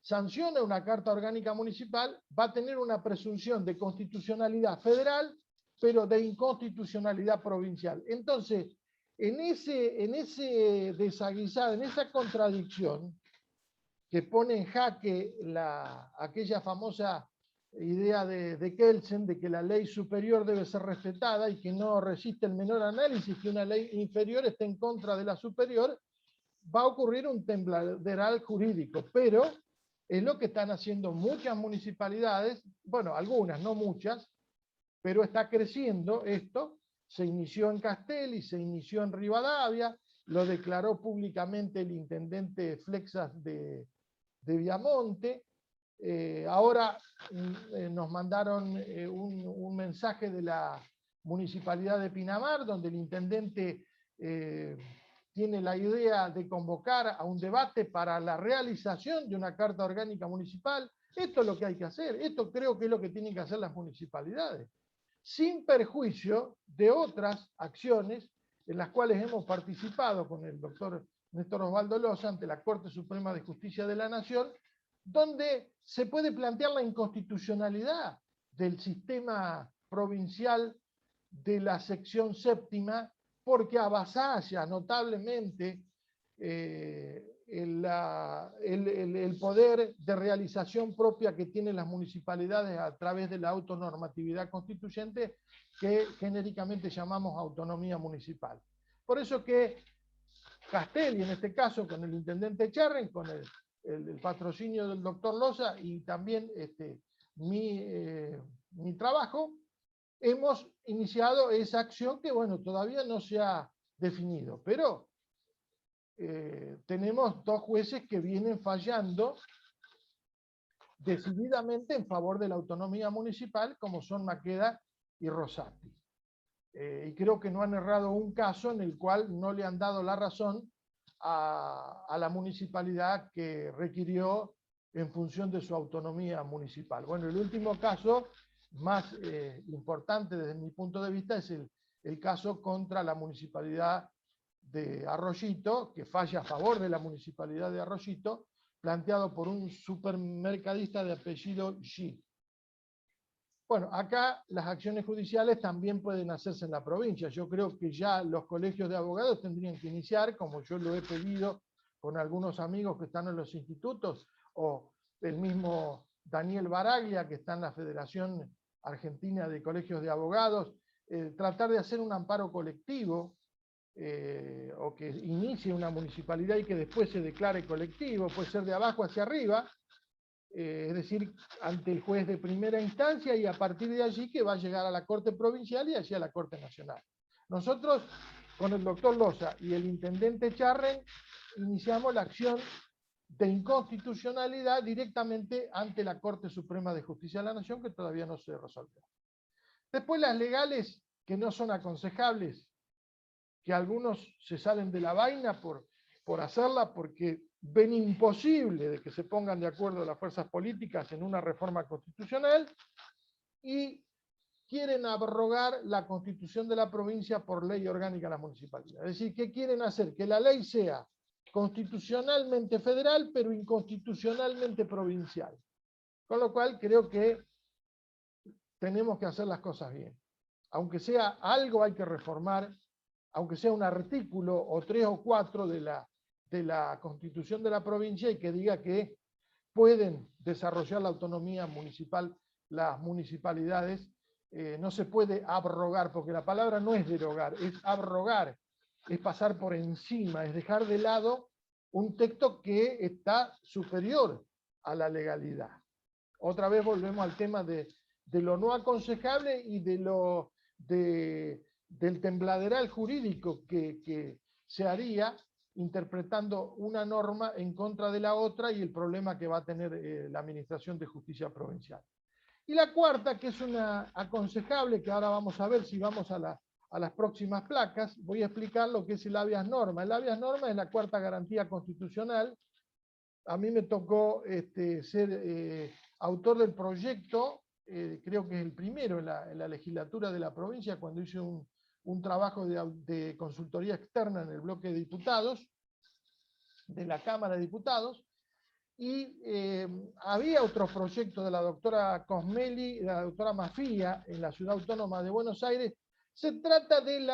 sanciona una carta orgánica municipal, va a tener una presunción de constitucionalidad federal, pero de inconstitucionalidad provincial. Entonces, en ese desaguisado, en esa contradicción que pone en jaque aquella famosa idea de Kelsen, de que la ley superior debe ser respetada y que no resiste el menor análisis, que una ley inferior esté en contra de la superior, va a ocurrir un tembladeral jurídico, pero es lo que están haciendo muchas municipalidades, bueno, algunas, no muchas, pero está creciendo esto. Se inició en Castelli, se inició en Rivadavia, lo declaró públicamente el intendente Flexas de Viamonte. Ahora nos mandaron un mensaje de la municipalidad de Pinamar, donde el intendente tiene la idea de convocar a un debate para la realización de una carta orgánica municipal. Esto es lo que hay que hacer, esto creo que es lo que tienen que hacer las municipalidades, sin perjuicio de otras acciones en las cuales hemos participado con el doctor Néstor Osvaldo Loza ante la Corte Suprema de Justicia de la Nación, donde se puede plantear la inconstitucionalidad del sistema provincial de la sección séptima, porque avasalla notablemente el poder de realización propia que tienen las municipalidades a través de la autonormatividad constituyente, que genéricamente llamamos autonomía municipal. Por eso que Castelli, en este caso con el intendente Charren, con el patrocinio del doctor Loza y también mi trabajo, hemos iniciado esa acción que, bueno, todavía no se ha definido, pero tenemos dos jueces que vienen fallando decididamente en favor de la autonomía municipal, como son Maqueda y Rosati. Y creo que no han errado un caso en el cual no le han dado la razón a la municipalidad que requirió en función de su autonomía municipal. Bueno, el último caso más importante desde mi punto de vista es el caso contra la municipalidad de Arroyito, que falla a favor de la municipalidad de Arroyito, planteado por un supermercadista de apellido G. Bueno, acá las acciones judiciales también pueden hacerse en la provincia. Yo creo que ya los colegios de abogados tendrían que iniciar, como yo lo he pedido con algunos amigos que están en los institutos, o el mismo Daniel Baraglia, que está en la Federación Argentina de Colegios de Abogados, tratar de hacer un amparo colectivo, o que inicie una municipalidad y que después se declare colectivo, puede ser de abajo hacia arriba, es decir, ante el juez de primera instancia, y a partir de allí que va a llegar a la Corte Provincial y allí a la Corte Nacional. Nosotros, con el doctor Loza y el intendente Charren, iniciamos la acción de inconstitucionalidad directamente ante la Corte Suprema de Justicia de la Nación, que todavía no se resolvió. Después las legales, que no son aconsejables, que algunos se salen de la vaina por hacerla, porque ven imposible de que se pongan de acuerdo las fuerzas políticas en una reforma constitucional, y quieren abrogar la constitución de la provincia por ley orgánica de las municipalidades. Es decir, ¿qué quieren hacer? Que la ley sea constitucionalmente federal, pero inconstitucionalmente provincial. Con lo cual creo que tenemos que hacer las cosas bien. Aunque sea algo hay que reformar, aunque sea un artículo o 3 o 4 de la Constitución de la provincia, y que diga que pueden desarrollar la autonomía municipal las municipalidades. No se puede abrogar, porque la palabra no es derogar, es abrogar, es pasar por encima, es dejar de lado un texto que está superior a la legalidad. Otra vez volvemos al tema de lo no aconsejable y del tembladeral jurídico que se haría interpretando una norma en contra de la otra, y el problema que va a tener la Administración de Justicia Provincial. Y la cuarta, que es una aconsejable, que ahora vamos a ver si vamos a las próximas placas, voy a explicar lo que es el habeas norma. El habeas norma es la cuarta garantía constitucional. A mí me tocó ser autor del proyecto, creo que es el primero en la legislatura de la provincia, cuando hice un trabajo de consultoría externa en el bloque de diputados, de la Cámara de Diputados, y había otro proyecto de la doctora Cosmeli, de la doctora Mafía, en la Ciudad Autónoma de Buenos Aires. Se trata de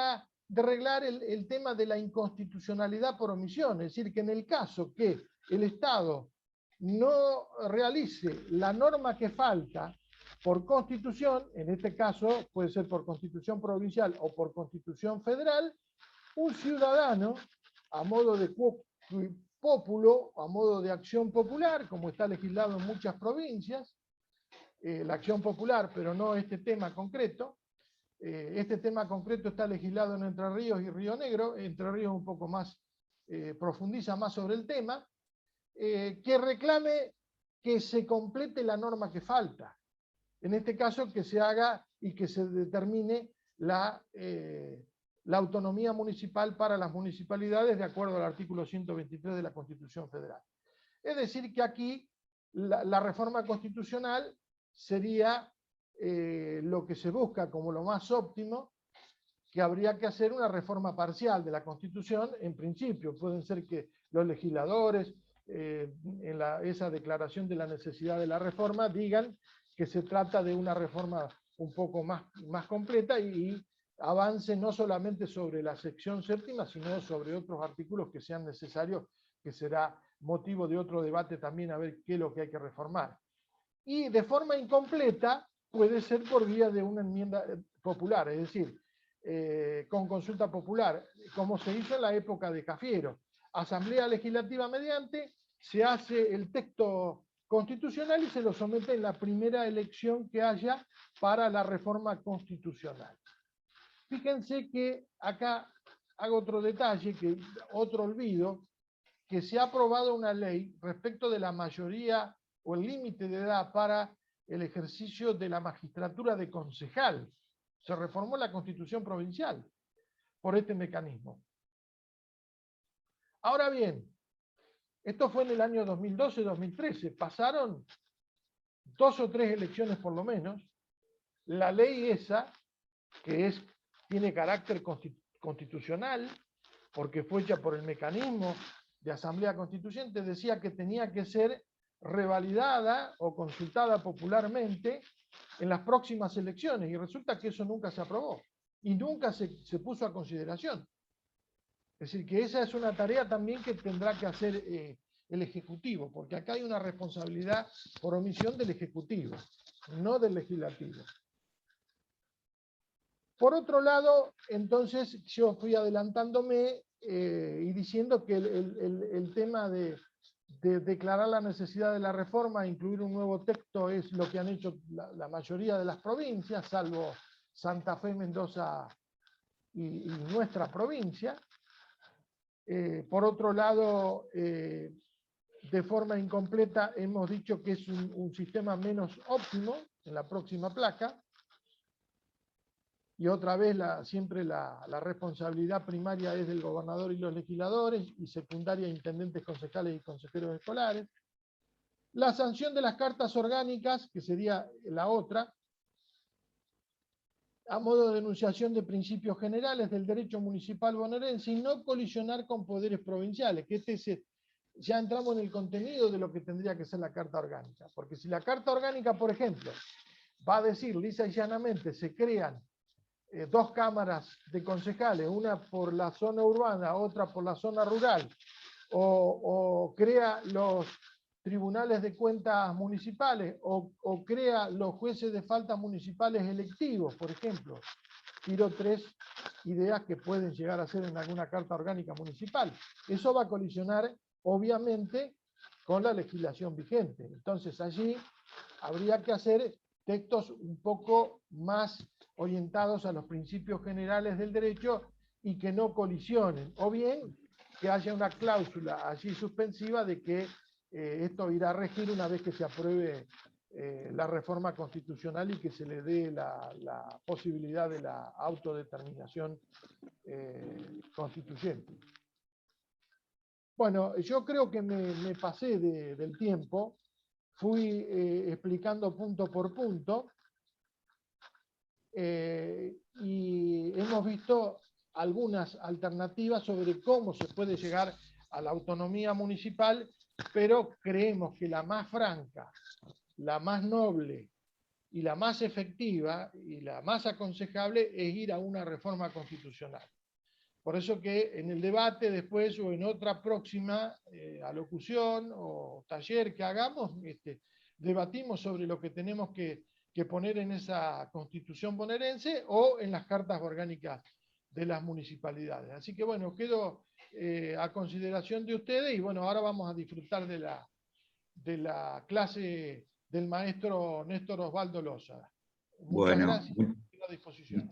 arreglar el tema de la inconstitucionalidad por omisión, es decir, que en el caso que el Estado no realice la norma que falta por constitución, en este caso puede ser por constitución provincial o por constitución federal, un ciudadano, a modo de populo, a modo de acción popular, como está legislado en muchas provincias, la acción popular, pero no este tema concreto. Este tema concreto está legislado en Entre Ríos y Río Negro. Entre Ríos un poco más, profundiza más sobre el tema, que reclame que se complete la norma que falta. En este caso, que se haga y que se determine la autonomía municipal para las municipalidades de acuerdo al artículo 123 de la Constitución Federal. Es decir, que aquí la reforma constitucional sería lo que se busca como lo más óptimo, que habría que hacer una reforma parcial de la Constitución. En principio pueden ser que los legisladores en esa declaración de la necesidad de la reforma digan que se trata de una reforma un poco más completa, y avance no solamente sobre la sección séptima, sino sobre otros artículos que sean necesarios, que será motivo de otro debate también, a ver qué es lo que hay que reformar. Y de forma incompleta puede ser por vía de una enmienda popular, es decir, con consulta popular, como se hizo en la época de Cafiero. Asamblea Legislativa mediante, se hace el texto constitucional y se lo somete en la primera elección que haya para la reforma constitucional. Fíjense que acá hago otro detalle, otro olvido, que se ha aprobado una ley respecto de la mayoría o el límite de edad para el ejercicio de la magistratura de concejal. Se reformó la Constitución provincial por este mecanismo. Ahora bien, esto fue en el año 2012-2013, pasaron 2 o 3 elecciones por lo menos, la ley esa, que es tiene carácter constitucional, porque fue hecha por el mecanismo de asamblea constituyente, decía que tenía que ser revalidada o consultada popularmente en las próximas elecciones, y resulta que eso nunca se aprobó, y nunca se puso a consideración. Es decir, que esa es una tarea también que tendrá que hacer el Ejecutivo, porque acá hay una responsabilidad por omisión del Ejecutivo, no del Legislativo. Por otro lado, entonces yo fui adelantándome y diciendo que el tema de declarar la necesidad de la reforma e incluir un nuevo texto es lo que han hecho la mayoría de las provincias, salvo Santa Fe, Mendoza y nuestra provincia. Por otro lado, de forma incompleta hemos dicho que es un sistema menos óptimo en la próxima placa. Y otra vez siempre la responsabilidad primaria es del gobernador y los legisladores, y secundaria intendentes, concejales y consejeros escolares. La sanción de las cartas orgánicas, que sería la otra, a modo de enunciación de principios generales del derecho municipal bonaerense y no colisionar con poderes provinciales, que ya entramos en el contenido de lo que tendría que ser la carta orgánica. Porque si la carta orgánica, por ejemplo, va a decir lisa y llanamente, se crean 2 cámaras de concejales, una por la zona urbana, otra por la zona rural, o crea los tribunales de cuentas municipales, o crea los jueces de faltas municipales electivos, por ejemplo. Tiro 3 ideas que pueden llegar a ser en alguna carta orgánica municipal. Eso va a colisionar, obviamente, con la legislación vigente. Entonces allí habría que hacer textos un poco más orientados a los principios generales del derecho y que no colisionen, o bien que haya una cláusula allí suspensiva de que esto irá a regir una vez que se apruebe la reforma constitucional y que se le dé la posibilidad de la autodeterminación constituyente. Bueno, yo creo que me pasé del tiempo, fui explicando punto por punto, y hemos visto algunas alternativas sobre cómo se puede llegar a la autonomía municipal, pero creemos que la más franca, la más noble y la más efectiva y la más aconsejable es ir a una reforma constitucional. Por eso que en el debate después o en otra próxima alocución o taller que hagamos, debatimos sobre lo que tenemos que poner en esa constitución bonaerense o en las cartas orgánicas de las municipalidades. Así que bueno, quedo a consideración de ustedes y bueno, ahora vamos a disfrutar de la clase del maestro Néstor Osvaldo Loza. Muchas gracias, quedo a disposición.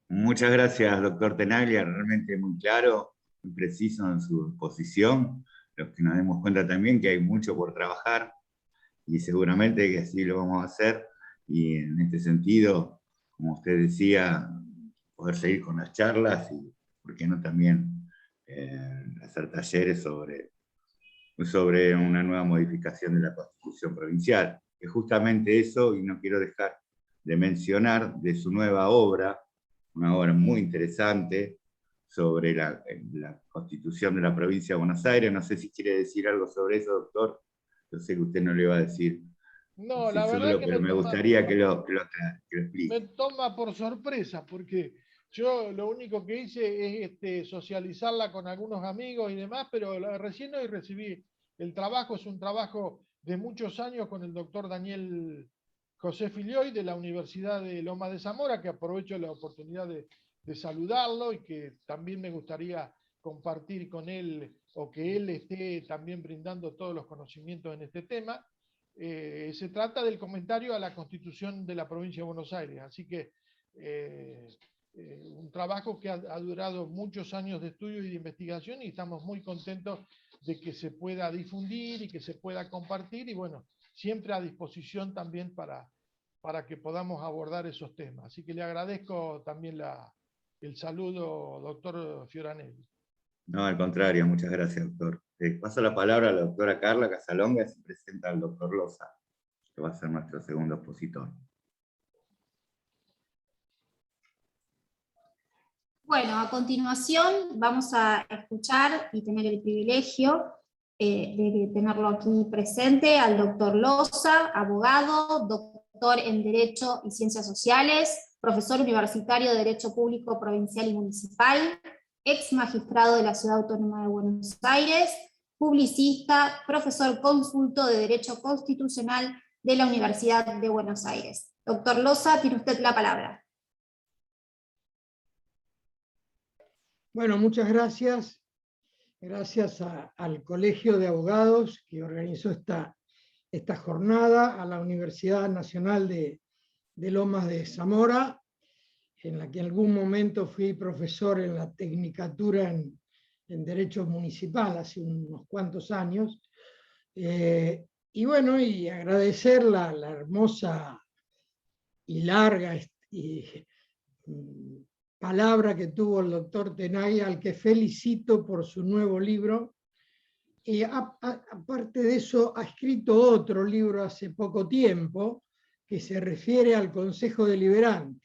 Muchas gracias, doctor Tenaglia, realmente muy claro, muy preciso en su exposición. Los que nos demos cuenta también que hay mucho por trabajar y seguramente que así lo vamos a hacer. Y en este sentido, como usted decía, poder seguir con las charlas y, ¿por qué no también hacer talleres sobre una nueva modificación de la Constitución provincial? Es justamente eso, y no quiero dejar de mencionar de su nueva obra, una obra muy interesante sobre la Constitución de la provincia de Buenos Aires. No sé si quiere decir algo sobre eso, doctor. Yo sé que usted no le va a decir. No, la verdad que pero me gustaría que lo explique. Me toma por sorpresa, porque yo lo único que hice es socializarla con algunos amigos y demás, pero recién hoy recibí el trabajo. Es un trabajo de muchos años con el doctor Daniel José Filioy de la Universidad de Loma de Zamora, que aprovecho la oportunidad de saludarlo y que también me gustaría compartir con él, o que él esté también brindando todos los conocimientos en este tema. Se trata del comentario a la Constitución de la provincia de Buenos Aires, así que un trabajo que ha durado muchos años de estudio y de investigación, y estamos muy contentos de que se pueda difundir y que se pueda compartir, y bueno, siempre a disposición también para que podamos abordar esos temas. Así que le agradezco también el saludo, doctor Fioranelli. No, al contrario, muchas gracias, doctor. Paso la palabra a la doctora Carla Casalonga y se presenta al doctor Loza, que va a ser nuestro segundo expositor. Bueno, a continuación vamos a escuchar y tener el privilegio de tenerlo aquí presente al doctor Loza, abogado, doctor en Derecho y Ciencias Sociales, profesor universitario de Derecho Público Provincial y Municipal, ex magistrado de la Ciudad Autónoma de Buenos Aires, publicista, profesor consulto de Derecho Constitucional de la Universidad de Buenos Aires. Doctor Loza, tiene usted la palabra. Bueno, muchas gracias. Gracias al Colegio de Abogados que organizó esta jornada, a la Universidad Nacional de Lomas de Zamora, en la que en algún momento fui profesor en la Tecnicatura en Derecho Municipal hace unos cuantos años. Y bueno, y agradecer la hermosa y larga palabra que tuvo el doctor Tenaglia, al que felicito por su nuevo libro. Y aparte de eso, ha escrito otro libro hace poco tiempo, que se refiere al Consejo Deliberante.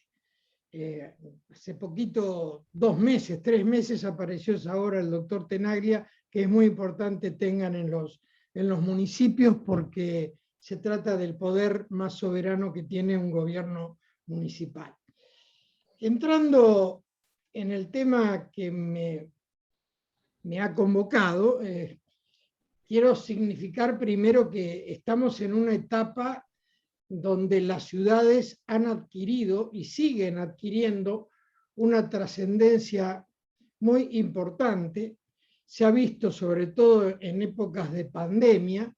Hace poquito, 2 meses, 3 meses, apareció ahora el doctor Tenaglia, que es muy importante tengan en los municipios, porque se trata del poder más soberano que tiene un gobierno municipal. Entrando en el tema que me ha convocado, quiero significar primero que estamos en una etapa donde las ciudades han adquirido y siguen adquiriendo una trascendencia muy importante. Se ha visto sobre todo en épocas de pandemia,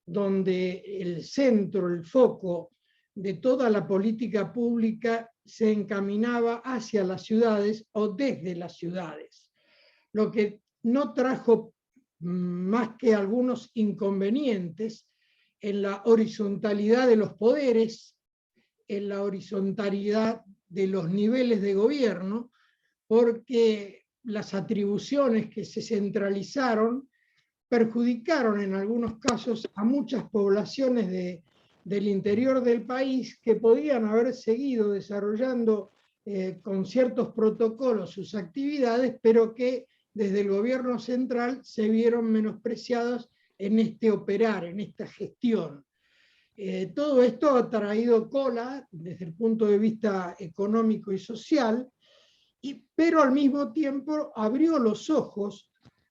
donde el centro, el foco de toda la política pública se encaminaba hacia las ciudades o desde las ciudades, lo que no trajo más que algunos inconvenientes en la horizontalidad de los poderes, en la horizontalidad de los niveles de gobierno, porque las atribuciones que se centralizaron perjudicaron en algunos casos a muchas poblaciones del interior del país que podían haber seguido desarrollando con ciertos protocolos sus actividades, pero que desde el gobierno central se vieron menospreciados en este operar, en esta gestión. Todo esto ha traído cola desde el punto de vista económico y social, pero al mismo tiempo abrió los ojos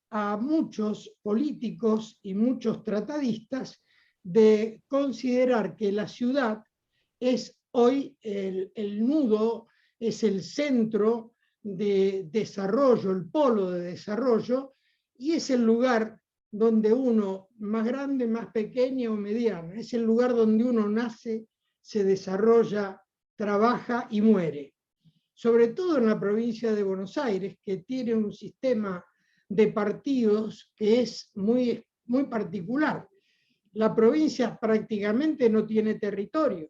a muchos políticos y muchos tratadistas de considerar que la ciudad es hoy el nudo, es el centro de desarrollo, el polo de desarrollo, y es el lugar donde uno, más grande, más pequeño o mediano, es el lugar donde uno nace, se desarrolla, trabaja y muere. Sobre todo en la provincia de Buenos Aires, que tiene un sistema de partidos que es muy, muy particular. La provincia prácticamente no tiene territorio,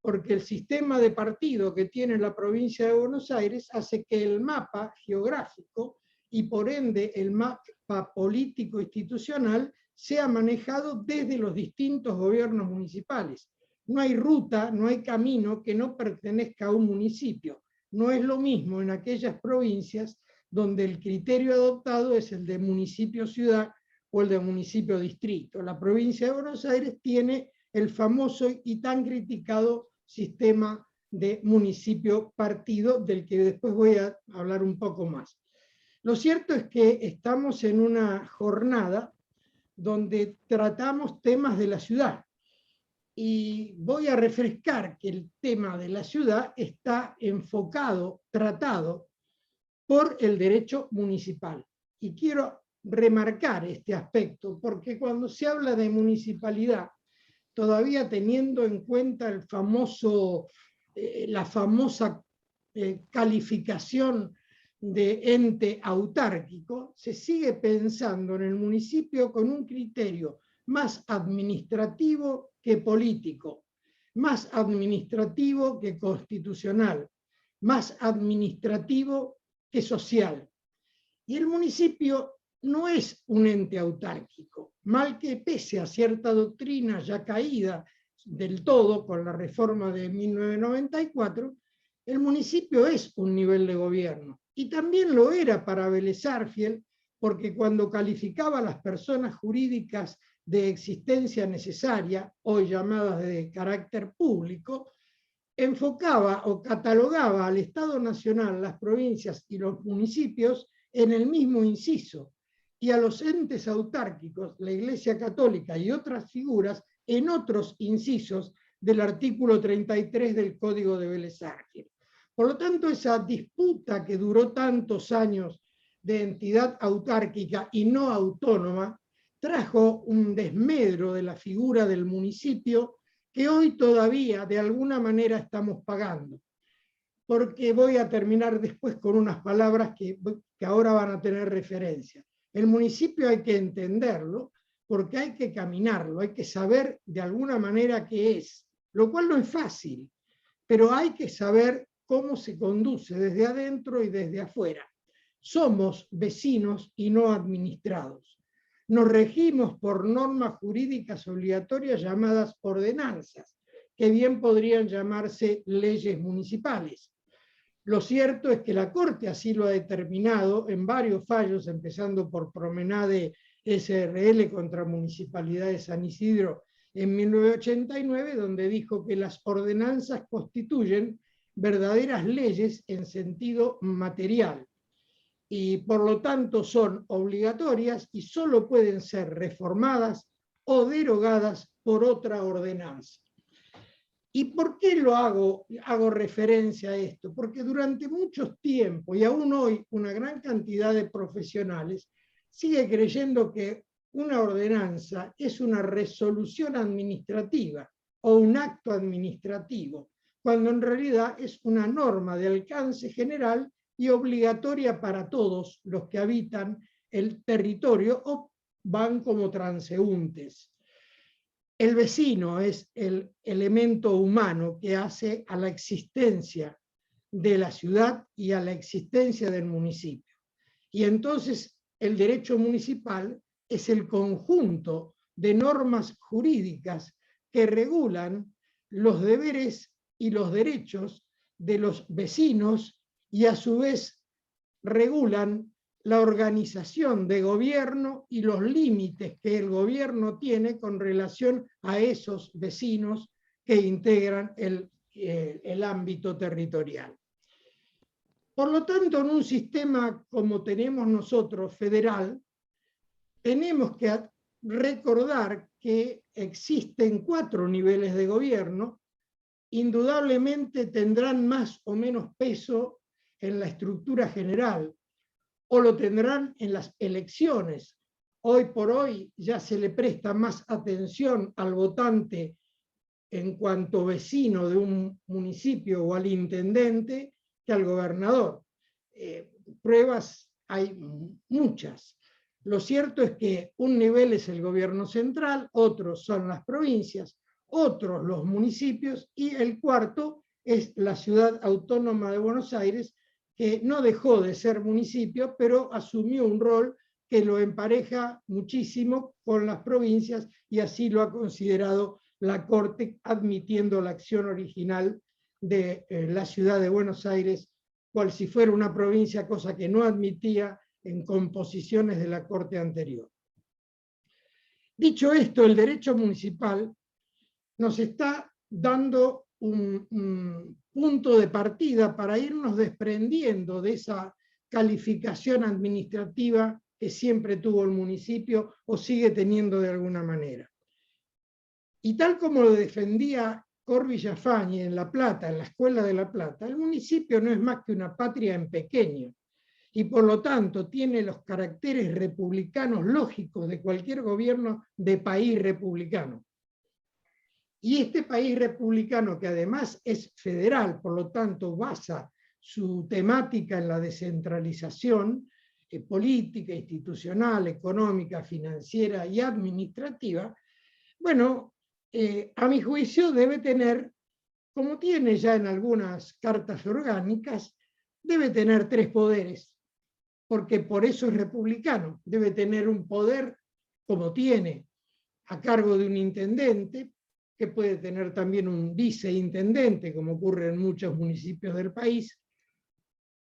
porque el sistema de partido que tiene la provincia de Buenos Aires hace que el mapa geográfico y por ende el mapa político institucional sea manejado desde los distintos gobiernos municipales. No hay ruta, no hay camino que no pertenezca a un municipio. No es lo mismo en aquellas provincias donde el criterio adoptado es el de municipio-ciudad o el de municipio-distrito. La provincia de Buenos Aires tiene el famoso y tan criticado sistema de municipio-partido, del que después voy a hablar un poco más. Lo cierto es que estamos en una jornada donde tratamos temas de la ciudad, y voy a refrescar que el tema de la ciudad está enfocado, tratado por el derecho municipal. Y quiero remarcar este aspecto, porque cuando se habla de municipalidad, todavía teniendo en cuenta la famosa calificación de ente autárquico, se sigue pensando en el municipio con un criterio más administrativo que político, más administrativo que constitucional, más administrativo que social. Y el municipio no es un ente autárquico, mal que pese a cierta doctrina ya caída del todo con la reforma de 1994, el municipio es un nivel de gobierno. y también lo era para Vélez Sarsfield, porque cuando calificaba a las personas jurídicas de existencia necesaria, hoy llamadas de carácter público, enfocaba o catalogaba al Estado Nacional, las provincias y los municipios en el mismo inciso, y a los entes autárquicos, la Iglesia Católica y otras figuras, en otros incisos del artículo 33 del Código de Vélez Sarsfield. Por lo tanto, esa disputa que duró tantos años de entidad autárquica y no autónoma, trajo un desmedro de la figura del municipio que hoy todavía de alguna manera estamos pagando. Porque voy a terminar después con unas palabras que ahora van a tener referencia. El municipio hay que entenderlo porque hay que caminarlo, hay que saber de alguna manera qué es, lo cual no es fácil, pero hay que saber cómo se conduce desde adentro y desde afuera. Somos vecinos y no administrados. Nos regimos por normas jurídicas obligatorias llamadas ordenanzas, que bien podrían llamarse leyes municipales. Lo cierto es que la Corte así lo ha determinado en varios fallos, empezando por Promenade SRL contra Municipalidad de San Isidro en 1989, donde dijo que las ordenanzas constituyen verdaderas leyes en sentido material y por lo tanto son obligatorias y solo pueden ser reformadas o derogadas por otra ordenanza. ¿Y por qué hago referencia a esto? Porque durante mucho tiempo, y aún hoy, una gran cantidad de profesionales sigue creyendo que una ordenanza es una resolución administrativa o un acto administrativo, cuando en realidad es una norma de alcance general y obligatoria para todos los que habitan el territorio o van como transeúntes. El vecino es el elemento humano que hace a la existencia de la ciudad y a la existencia del municipio. Y entonces el derecho municipal es el conjunto de normas jurídicas que regulan los deberes y los derechos de los vecinos y a su vez regulan la organización de gobierno y los límites que el gobierno tiene con relación a esos vecinos que integran el ámbito territorial. Por lo tanto, en un sistema como tenemos nosotros, federal, tenemos que recordar que existen 4 niveles de gobierno, indudablemente tendrán más o menos peso en la estructura general, o lo tendrán en las elecciones. Hoy por hoy ya se le presta más atención al votante en cuanto vecino de un municipio o al intendente que al gobernador. Pruebas hay muchas. Lo cierto es que un nivel es el gobierno central, otros son las provincias, otros los municipios y el cuarto es la ciudad autónoma de Buenos Aires, que no dejó de ser municipio, pero asumió un rol que lo empareja muchísimo con las provincias y así lo ha considerado la Corte, admitiendo la acción original de la ciudad de Buenos Aires, cual si fuera una provincia, cosa que no admitía en composiciones de la Corte anterior. Dicho esto, el derecho municipal nos está dando un punto de partida para irnos desprendiendo de esa calificación administrativa que siempre tuvo el municipio o sigue teniendo de alguna manera. Y tal como lo defendía Cor Villafañe en La Plata, en la Escuela de La Plata, el municipio no es más que una patria en pequeño y por lo tanto tiene los caracteres republicanos lógicos de cualquier gobierno de país republicano. Y este país republicano, que además es federal, por lo tanto basa su temática en la descentralización política, institucional, económica, financiera y administrativa, bueno, a mi juicio debe tener, como tiene ya en algunas cartas orgánicas, debe tener 3 poderes, porque por eso es republicano. Debe tener un poder, como tiene, a cargo de un intendente, que puede tener también un viceintendente, como ocurre en muchos municipios del país,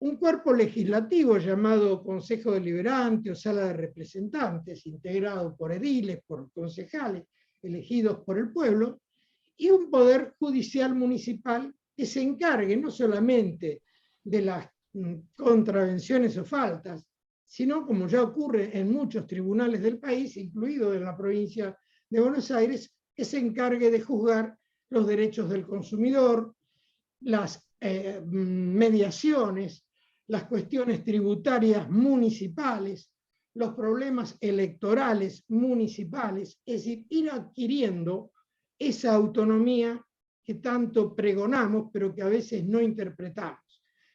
un cuerpo legislativo llamado Consejo Deliberante o Sala de Representantes, integrado por ediles, por concejales, elegidos por el pueblo, y un poder judicial municipal que se encargue no solamente de las contravenciones o faltas, sino, como ya ocurre en muchos tribunales del país, incluido en la provincia de Buenos Aires, que se encargue de juzgar los derechos del consumidor, las mediaciones, las cuestiones tributarias municipales, los problemas electorales municipales, es decir, ir adquiriendo esa autonomía que tanto pregonamos, pero que a veces no interpretamos.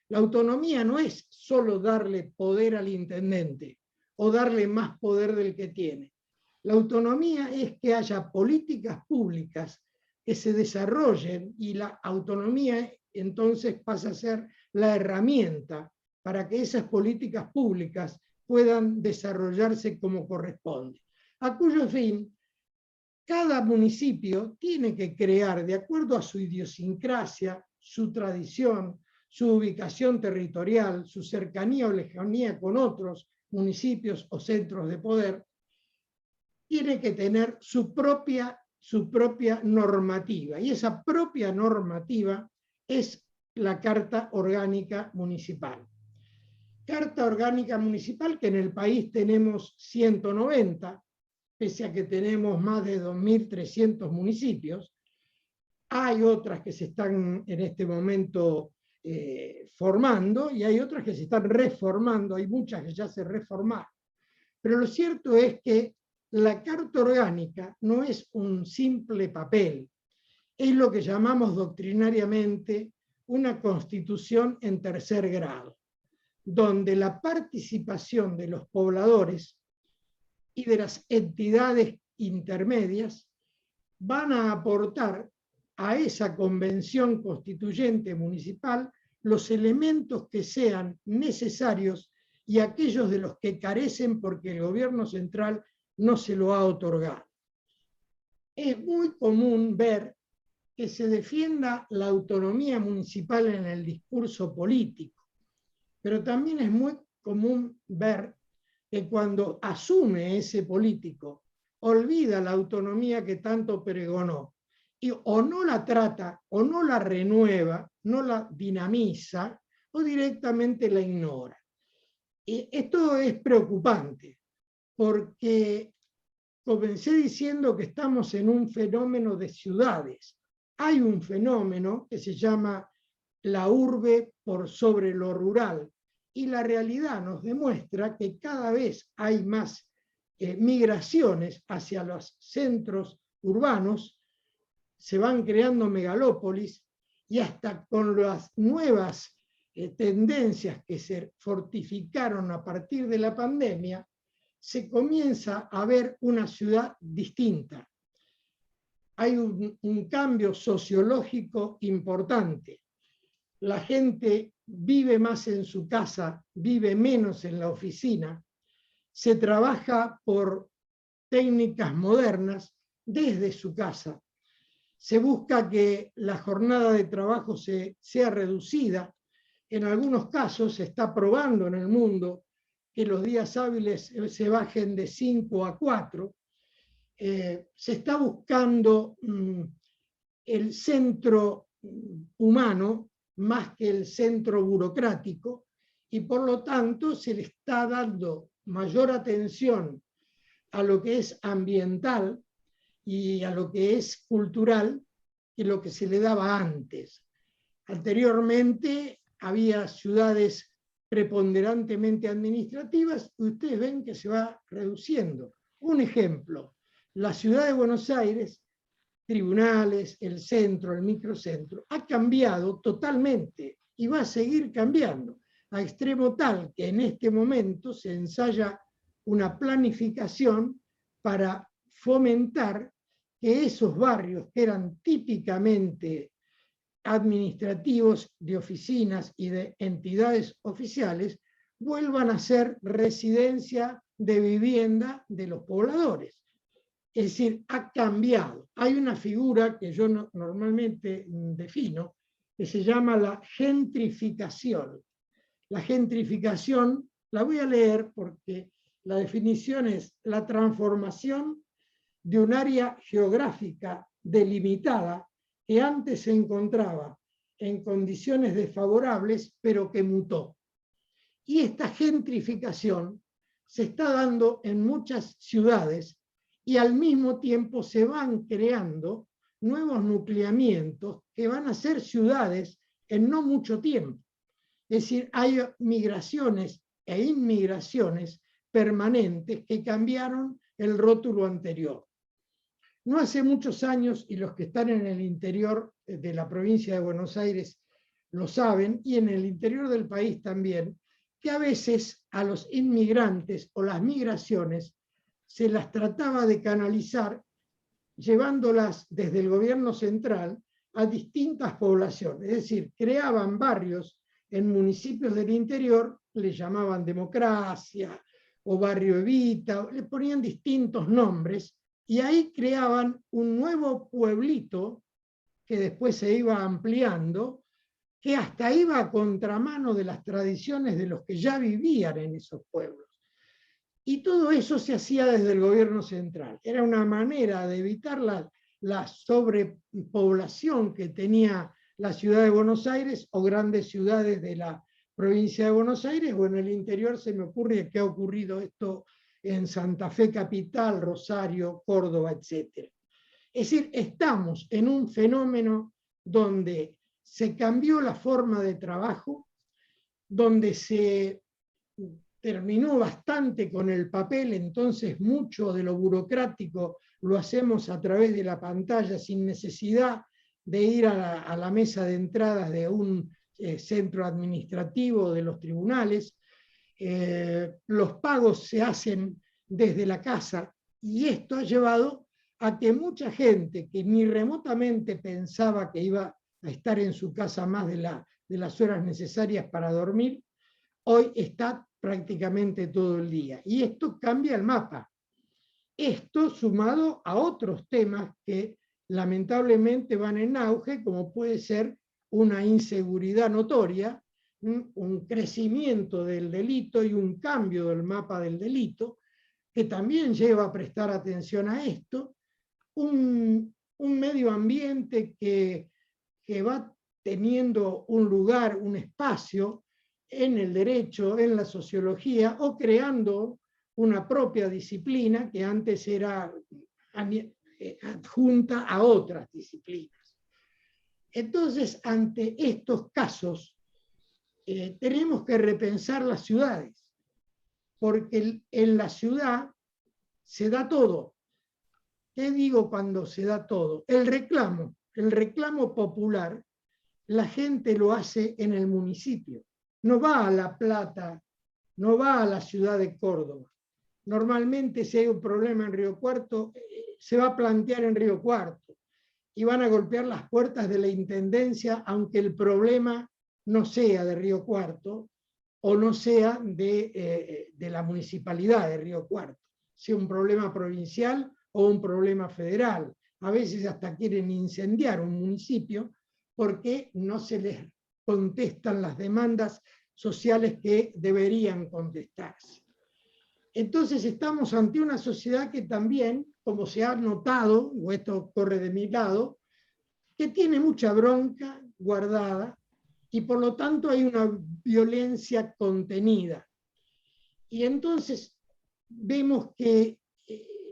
La autonomía no es solo darle poder al intendente o darle más poder del que tiene. La autonomía es que haya políticas públicas que se desarrollen, y la autonomía entonces pasa a ser la herramienta para que esas políticas públicas puedan desarrollarse como corresponde. A cuyo fin, cada municipio tiene que crear, de acuerdo a su idiosincrasia, su tradición, su ubicación territorial, su cercanía o lejanía con otros municipios o centros de poder, tiene que tener su propia normativa. Y esa propia normativa es la Carta Orgánica Municipal. Carta Orgánica Municipal que en el país tenemos 190, pese a que tenemos más de 2.300 municipios. Hay otras que se están en este momento formando, y hay otras que se están reformando, hay muchas que ya se reformaron. Pero lo cierto es que la Carta Orgánica no es un simple papel, es lo que llamamos doctrinariamente una constitución en tercer grado, donde la participación de los pobladores y de las entidades intermedias van a aportar a esa convención constituyente municipal los elementos que sean necesarios y aquellos de los que carecen porque el gobierno central no se lo ha otorgado. Es muy común ver que se defienda la autonomía municipal en el discurso político, pero también es muy común ver que cuando asume ese político olvida la autonomía que tanto pregonó, y o no la trata, o no la renueva, no la dinamiza, o directamente la ignora. Y esto es preocupante, porque comencé diciendo que estamos en un fenómeno de ciudades. Hay un fenómeno que se llama la urbe por sobre lo rural, y la realidad nos demuestra que cada vez hay más migraciones hacia los centros urbanos, se van creando megalópolis, y hasta con las nuevas tendencias que se fortificaron a partir de la pandemia, se comienza a ver una ciudad distinta. Hay un cambio sociológico importante. La gente vive más en su casa, vive menos en la oficina, se trabaja por técnicas modernas desde su casa. Se busca que la jornada de trabajo sea reducida. En algunos casos se está probando en el mundo que los días hábiles se bajen de 5 a 4. Se está buscando el centro humano más que el centro burocrático, y por lo tanto se le está dando mayor atención a lo que es ambiental y a lo que es cultural que lo que se le daba antes. Anteriormente había ciudades preponderantemente administrativas, y ustedes ven que se va reduciendo. Un ejemplo, la ciudad de Buenos Aires, tribunales, el centro, el microcentro, ha cambiado totalmente y va a seguir cambiando, a extremo tal que en este momento se ensaya una planificación para fomentar que esos barrios que eran típicamente administrativos de oficinas y de entidades oficiales vuelvan a ser residencia de vivienda de los pobladores. Es decir, ha cambiado. Hay una figura que yo normalmente defino que se llama la gentrificación. La gentrificación, la voy a leer porque la definición es la transformación de un área geográfica delimitada que antes se encontraba en condiciones desfavorables, pero que mutó. Y esta gentrificación se está dando en muchas ciudades y al mismo tiempo se van creando nuevos nucleamientos que van a ser ciudades en no mucho tiempo. Es decir, hay migraciones e inmigraciones permanentes que cambiaron el rótulo anterior. No hace muchos años, y los que están en el interior de la provincia de Buenos Aires lo saben, y en el interior del país también, que a veces a los inmigrantes o las migraciones se las trataba de canalizar llevándolas desde el gobierno central a distintas poblaciones. Es decir, creaban barrios en municipios del interior, le llamaban Democracia o Barrio Evita, le ponían distintos nombres, y ahí creaban un nuevo pueblito que después se iba ampliando, que hasta iba a contramano de las tradiciones de los que ya vivían en esos pueblos. Y todo eso se hacía desde el gobierno central. Era una manera de evitar la sobrepoblación que tenía la ciudad de Buenos Aires o grandes ciudades de la provincia de Buenos Aires, o en el interior se me ocurre que ha ocurrido esto en Santa Fe capital, Rosario, Córdoba, etc. Es decir, estamos en un fenómeno donde se cambió la forma de trabajo, donde se terminó bastante con el papel, entonces mucho de lo burocrático lo hacemos a través de la pantalla sin necesidad de ir a la mesa de entradas de un centro administrativo de los tribunales. Los pagos se hacen desde la casa, y esto ha llevado a que mucha gente que ni remotamente pensaba que iba a estar en su casa más de las horas necesarias para dormir, hoy está prácticamente todo el día. Y esto cambia el mapa. Esto sumado a otros temas que lamentablemente van en auge, como puede ser una inseguridad notoria, un crecimiento del delito y un cambio del mapa del delito, que también lleva a prestar atención a esto, un medio ambiente que va teniendo un lugar, un espacio en el derecho, en la sociología, o creando una propia disciplina que antes era adjunta a otras disciplinas. Entonces, ante estos casos, tenemos que repensar las ciudades, porque en la ciudad se da todo. ¿Qué digo cuando se da todo? El reclamo popular, la gente lo hace en el municipio. No va a La Plata, no va a la ciudad de Córdoba. Normalmente si hay un problema en Río Cuarto, se va a plantear en Río Cuarto y van a golpear las puertas de la intendencia, aunque el problema no sea de Río Cuarto o no sea de la municipalidad de Río Cuarto, sea un problema provincial o un problema federal. A veces hasta quieren incendiar un municipio porque no se les contestan las demandas sociales que deberían contestarse. Entonces estamos ante una sociedad que también, como se ha notado, o esto corre de mi lado, que tiene mucha bronca guardada y por lo tanto hay una violencia contenida. Y entonces vemos que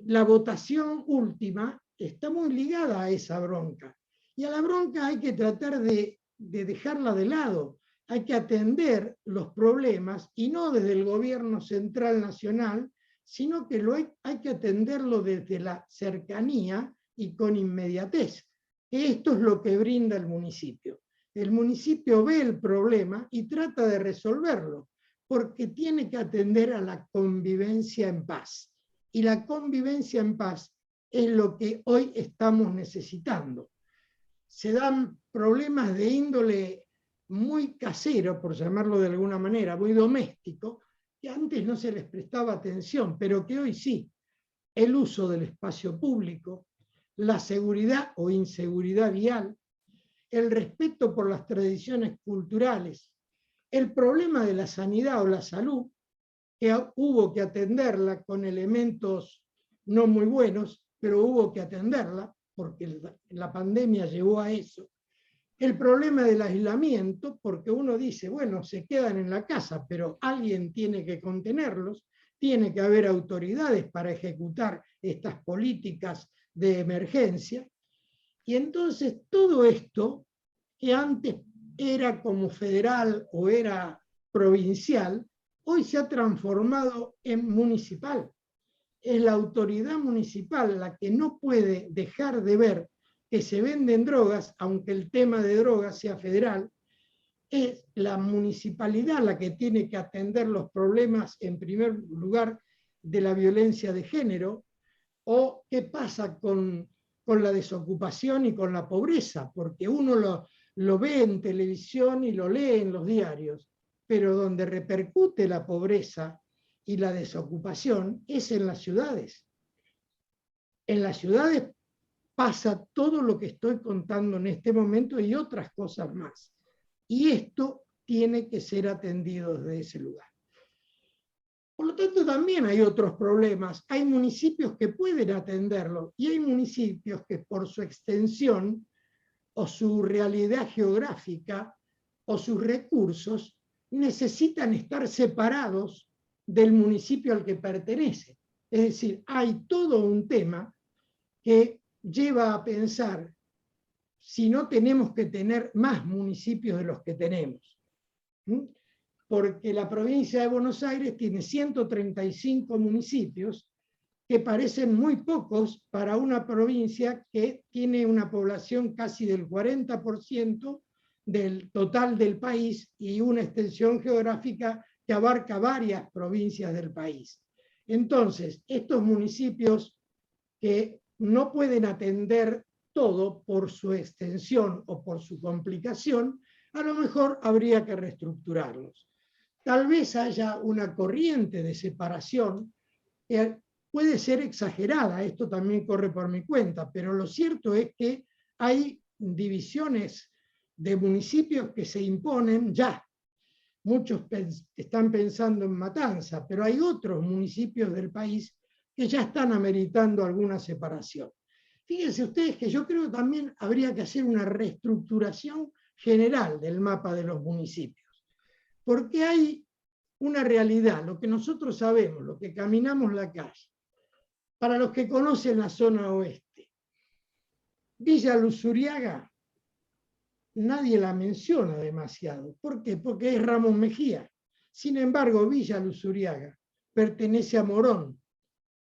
la votación última está muy ligada a esa bronca. Y a la bronca hay que tratar de dejarla de lado. Hay que atender los problemas, y no desde el gobierno central nacional, sino que hay que atenderlo desde la cercanía y con inmediatez. Esto es lo que brinda el municipio. El municipio ve el problema y trata de resolverlo, porque tiene que atender a la convivencia en paz. Y la convivencia en paz es lo que hoy estamos necesitando. Se dan problemas de índole muy casero, por llamarlo de alguna manera, muy doméstico, que antes no se les prestaba atención, pero que hoy sí. El uso del espacio público, la seguridad o inseguridad vial, el respeto por las tradiciones culturales, el problema de la sanidad o la salud, que hubo que atenderla con elementos no muy buenos, pero hubo que atenderla, porque la pandemia llevó a eso. El problema del aislamiento, porque uno dice, bueno, se quedan en la casa, pero alguien tiene que contenerlos, tiene que haber autoridades para ejecutar estas políticas de emergencia. Y entonces todo esto, que antes era como federal o era provincial, hoy se ha transformado en municipal. Es la autoridad municipal la que no puede dejar de ver que se venden drogas, aunque el tema de drogas sea federal. Es la municipalidad la que tiene que atender los problemas, en primer lugar, de la violencia de género, o qué pasa con la desocupación y con la pobreza, porque uno lo ve en televisión y lo lee en los diarios, pero donde repercute la pobreza y la desocupación es en las ciudades. En las ciudades pasa todo lo que estoy contando en este momento y otras cosas más. Y esto tiene que ser atendido desde ese lugar. Por lo tanto, también hay otros problemas. Hay municipios que pueden atenderlo y hay municipios que por su extensión o su realidad geográfica o sus recursos necesitan estar separados del municipio al que pertenece. Es decir, hay todo un tema que lleva a pensar si no tenemos que tener más municipios de los que tenemos. Porque la provincia de Buenos Aires tiene 135 municipios que parecen muy pocos para una provincia que tiene una población casi del 40% del total del país y una extensión geográfica que abarca varias provincias del país. Entonces, estos municipios que no pueden atender todo por su extensión o por su complicación, a lo mejor habría que reestructurarlos. Tal vez haya una corriente de separación que puede ser exagerada, esto también corre por mi cuenta, pero lo cierto es que hay divisiones de municipios que se imponen ya. Muchos están pensando en Matanza, pero hay otros municipios del país que ya están ameritando alguna separación. Fíjense ustedes que yo creo que también habría que hacer una reestructuración general del mapa de los municipios, porque hay una realidad, lo que nosotros sabemos, lo que caminamos la calle. Para los que conocen la zona oeste, Villa Luzuriaga, nadie la menciona demasiado. ¿Por qué? Porque es Ramos Mejía. Sin embargo, Villa Luzuriaga pertenece a Morón,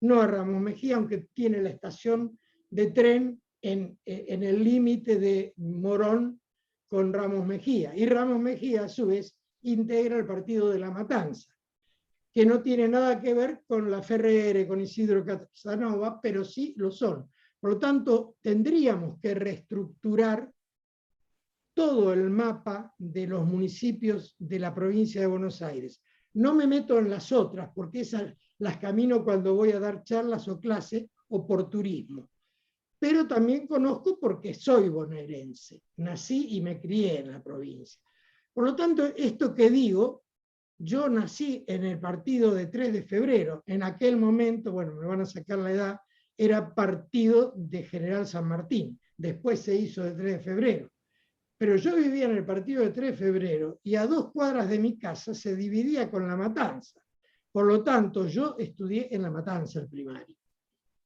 no a Ramos Mejía, aunque tiene la estación de tren en el límite de Morón con Ramos Mejía. Y Ramos Mejía, a su vez, integra el partido de La Matanza, que no tiene nada que ver con la Ferrere, con Isidro Casanova, pero sí lo son. Por lo tanto, tendríamos que reestructurar todo el mapa de los municipios de la provincia de Buenos Aires. No me meto en las otras, porque esas las camino cuando voy a dar charlas o clases o por turismo. Pero también conozco porque soy bonaerense. Nací y me crié en la provincia. Por lo tanto, esto que digo, yo nací en el partido de 3 de febrero. En aquel momento, bueno, me van a sacar la edad, era partido de General San Martín. Después se hizo de 3 de febrero. Pero yo vivía en el partido de 3 de febrero y a 2 cuadras de mi casa se dividía con La Matanza. Por lo tanto, yo estudié en La Matanza el primario,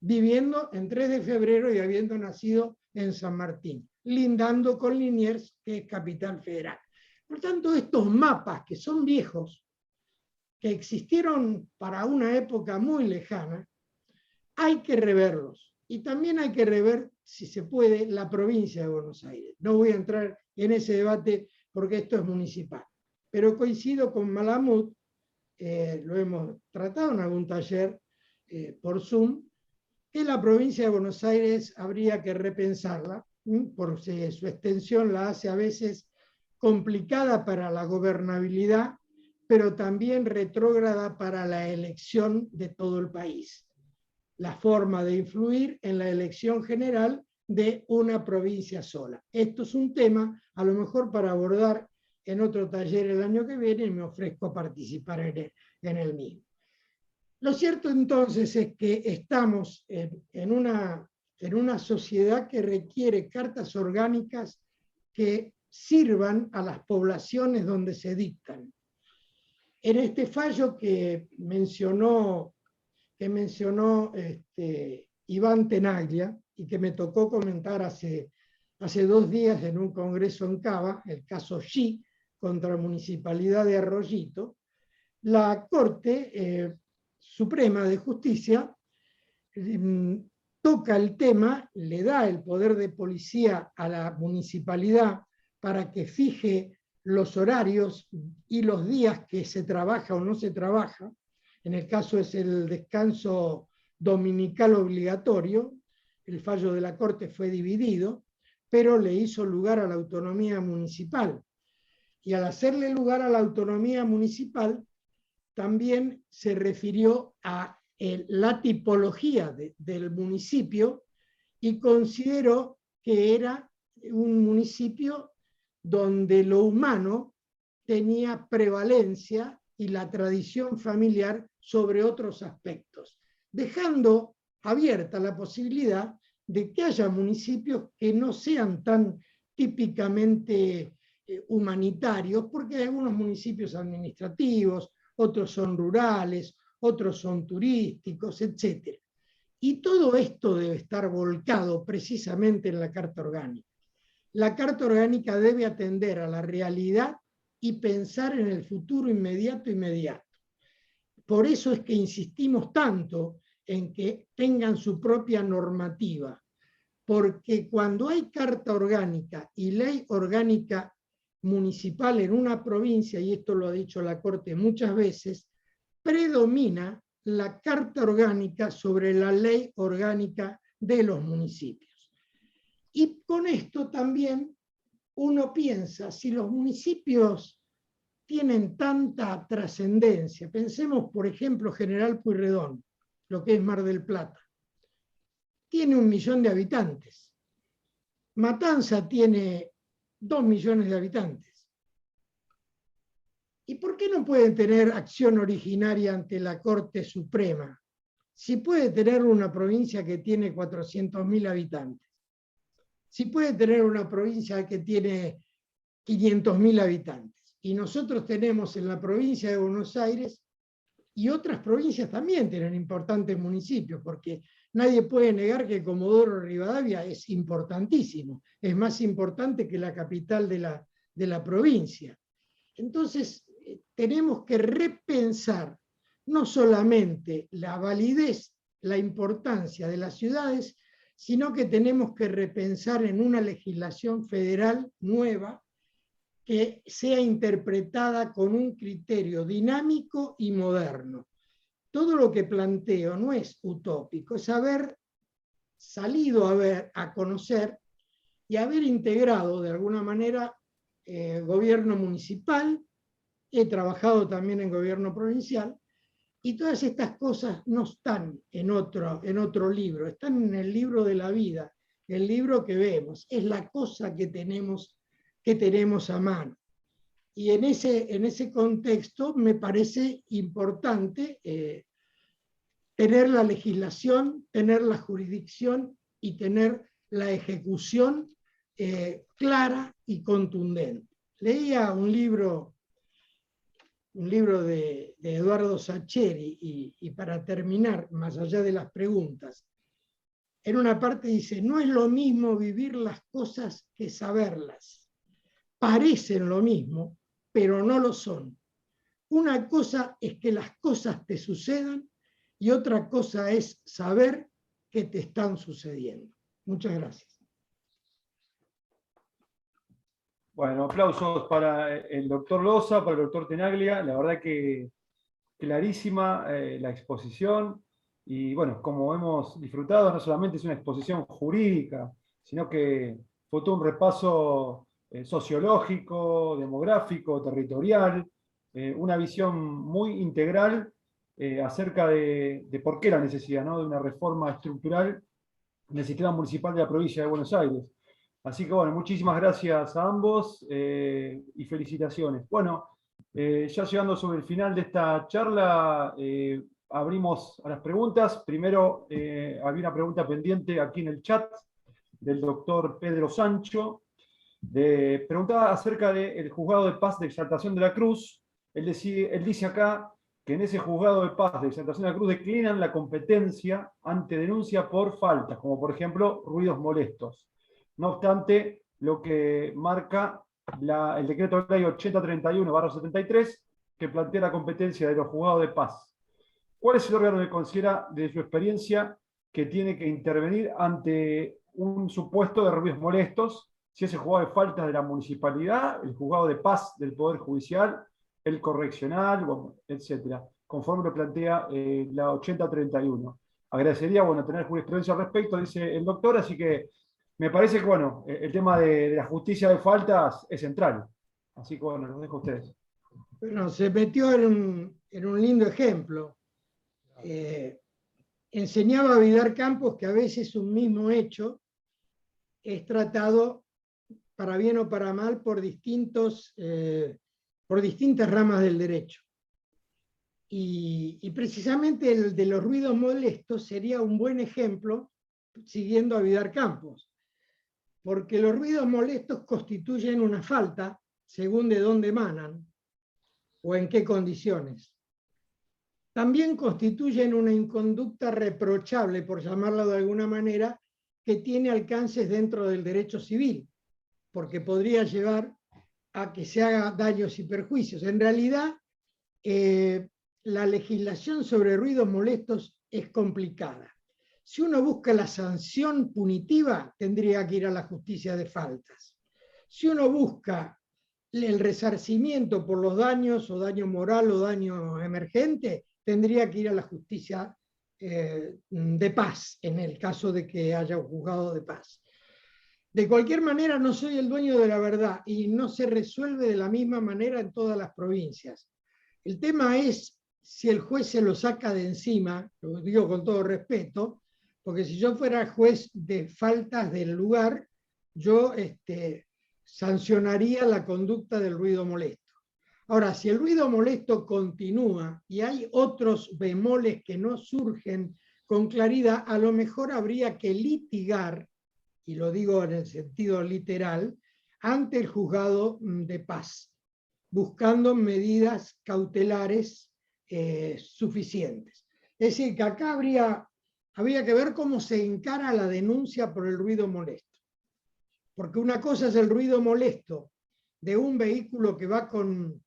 viviendo en 3 de febrero y habiendo nacido en San Martín, lindando con Liniers, que es capital federal. Por tanto, estos mapas que son viejos, que existieron para una época muy lejana, hay que reverlos. Y también hay que rever, si se puede, la provincia de Buenos Aires. No voy a entrar en ese debate porque esto es municipal. Pero coincido con Malamud, lo hemos tratado en algún taller por Zoom, que la provincia de Buenos Aires habría que repensarla, porque su extensión la hace a veces complicada para la gobernabilidad, pero también retrógrada para la elección de todo el país. La forma de influir en la elección general de una provincia sola. Esto es un tema, a lo mejor para abordar en otro taller el año que viene y me ofrezco a participar en el mismo. Lo cierto entonces es que estamos en una sociedad que requiere cartas orgánicas que sirvan a las poblaciones donde se dictan. En este fallo que mencionó Iván Tenaglia, y que me tocó comentar hace 2 días en un congreso en Cava, el caso Xi contra la Municipalidad de Arroyito, la Corte Suprema de Justicia toca el tema, le da el poder de policía a la municipalidad para que fije los horarios y los días que se trabaja o no se trabaja. En el caso es el descanso dominical obligatorio. El fallo de la Corte fue dividido, pero le hizo lugar a la autonomía municipal. Y al hacerle lugar a la autonomía municipal, también se refirió a la tipología del municipio y consideró que era un municipio donde lo humano tenía prevalencia y la tradición familiar sobre otros aspectos, dejando abierta la posibilidad de que haya municipios que no sean tan típicamente humanitarios, porque hay algunos municipios administrativos, otros son rurales, otros son turísticos, etc. Y todo esto debe estar volcado precisamente en la Carta Orgánica. La Carta Orgánica debe atender a la realidad y pensar en el futuro inmediato. Por eso es que insistimos tanto en que tengan su propia normativa, porque cuando hay Carta Orgánica y Ley Orgánica Municipal en una provincia, y esto lo ha dicho la Corte muchas veces, predomina la Carta Orgánica sobre la Ley Orgánica de los municipios. Y con esto también uno piensa, si los municipios tienen tanta trascendencia, pensemos por ejemplo General Pueyrredón, lo que es Mar del Plata, tiene 1 millón de habitantes. Matanza tiene 2 millones de habitantes. ¿Y por qué no pueden tener acción originaria ante la Corte Suprema? Si puede tener una provincia que tiene 400.000 habitantes. Si puede tener una provincia que tiene 500.000 habitantes. Y nosotros tenemos en la provincia de Buenos Aires, y otras provincias también tienen importantes municipios, porque nadie puede negar que Comodoro Rivadavia es importantísimo, es más importante que la capital de la provincia. Entonces, tenemos que repensar no solamente la validez, la importancia de las ciudades, sino que tenemos que repensar en una legislación federal nueva que sea interpretada con un criterio dinámico y moderno. Todo lo que planteo no es utópico, es haber salido a conocer y haber integrado de alguna manera gobierno municipal, he trabajado también en gobierno provincial, y todas estas cosas no están en otro libro, están en el libro de la vida, el libro que vemos, es la cosa que tenemos a mano. Y en ese contexto me parece importante tener la legislación, tener la jurisdicción y tener la ejecución clara y contundente. Leía un libro de Eduardo Sacheri, y para terminar, más allá de las preguntas, en una parte dice, no es lo mismo vivir las cosas que saberlas. Parecen lo mismo, pero no lo son. Una cosa es que las cosas te sucedan y otra cosa es saber que te están sucediendo. Muchas gracias. Bueno, aplausos para el doctor Loza, para el doctor Tenaglia. La verdad que clarísima la exposición. Y bueno, como hemos disfrutado, no solamente es una exposición jurídica, sino que fue todo un repaso sociológico, demográfico, territorial, una visión muy integral acerca de por qué la necesidad, ¿no?, de una reforma estructural en el sistema municipal de la provincia de Buenos Aires. Así que bueno, muchísimas gracias a ambos y felicitaciones. Bueno, ya llegando sobre el final de esta charla, abrimos a las preguntas. Primero, había una pregunta pendiente aquí en el chat del doctor Pedro Sancho. Preguntaba acerca del juzgado de paz de Exaltación de la Cruz. Él dice acá que en ese juzgado de paz de Exaltación de la Cruz declinan la competencia ante denuncia por faltas, como por ejemplo ruidos molestos. No obstante, lo que marca el decreto de ley 8031/73, que plantea la competencia de los juzgados de paz. ¿Cuál es el órgano que considera, de su experiencia, que tiene que intervenir ante un supuesto de ruidos molestos? Si es el juzgado de faltas de la municipalidad, el juzgado de paz del Poder Judicial, el correccional, bueno, etc. Conforme lo plantea la 8031. Agradecería, bueno, tener jurisprudencia al respecto, dice el doctor, así que me parece que, bueno, el tema de la justicia de faltas es central. Así que, bueno, los dejo a ustedes. Bueno, se metió en un lindo ejemplo. Enseñaba a Vidar Campos que a veces un mismo hecho es tratado para bien o para mal por distintas ramas del derecho. Y precisamente el de los ruidos molestos sería un buen ejemplo, siguiendo a Vidar Campos, porque los ruidos molestos constituyen una falta según de dónde emanan o en qué condiciones. También constituyen una inconducta reprochable, por llamarla de alguna manera, que tiene alcances dentro del derecho civil, porque podría llevar a que se haga daños y perjuicios. En realidad, la legislación sobre ruidos molestos es complicada. Si uno busca la sanción punitiva, tendría que ir a la justicia de faltas. Si uno busca el resarcimiento por los daños, o daño moral o daño emergente, tendría que ir a la justicia de paz, en el caso de que haya un juzgado de paz. De cualquier manera, no soy el dueño de la verdad y no se resuelve de la misma manera en todas las provincias. El tema es si el juez se lo saca de encima, lo digo con todo respeto, porque si yo fuera juez de faltas del lugar, yo sancionaría la conducta del ruido molesto. Ahora, si el ruido molesto continúa y hay otros bemoles que no surgen con claridad, a lo mejor habría que litigar, y lo digo en el sentido literal, ante el juzgado de paz, buscando medidas cautelares suficientes. Es decir, que acá habría que ver cómo se encara la denuncia por el ruido molesto. Porque una cosa es el ruido molesto de un vehículo que va con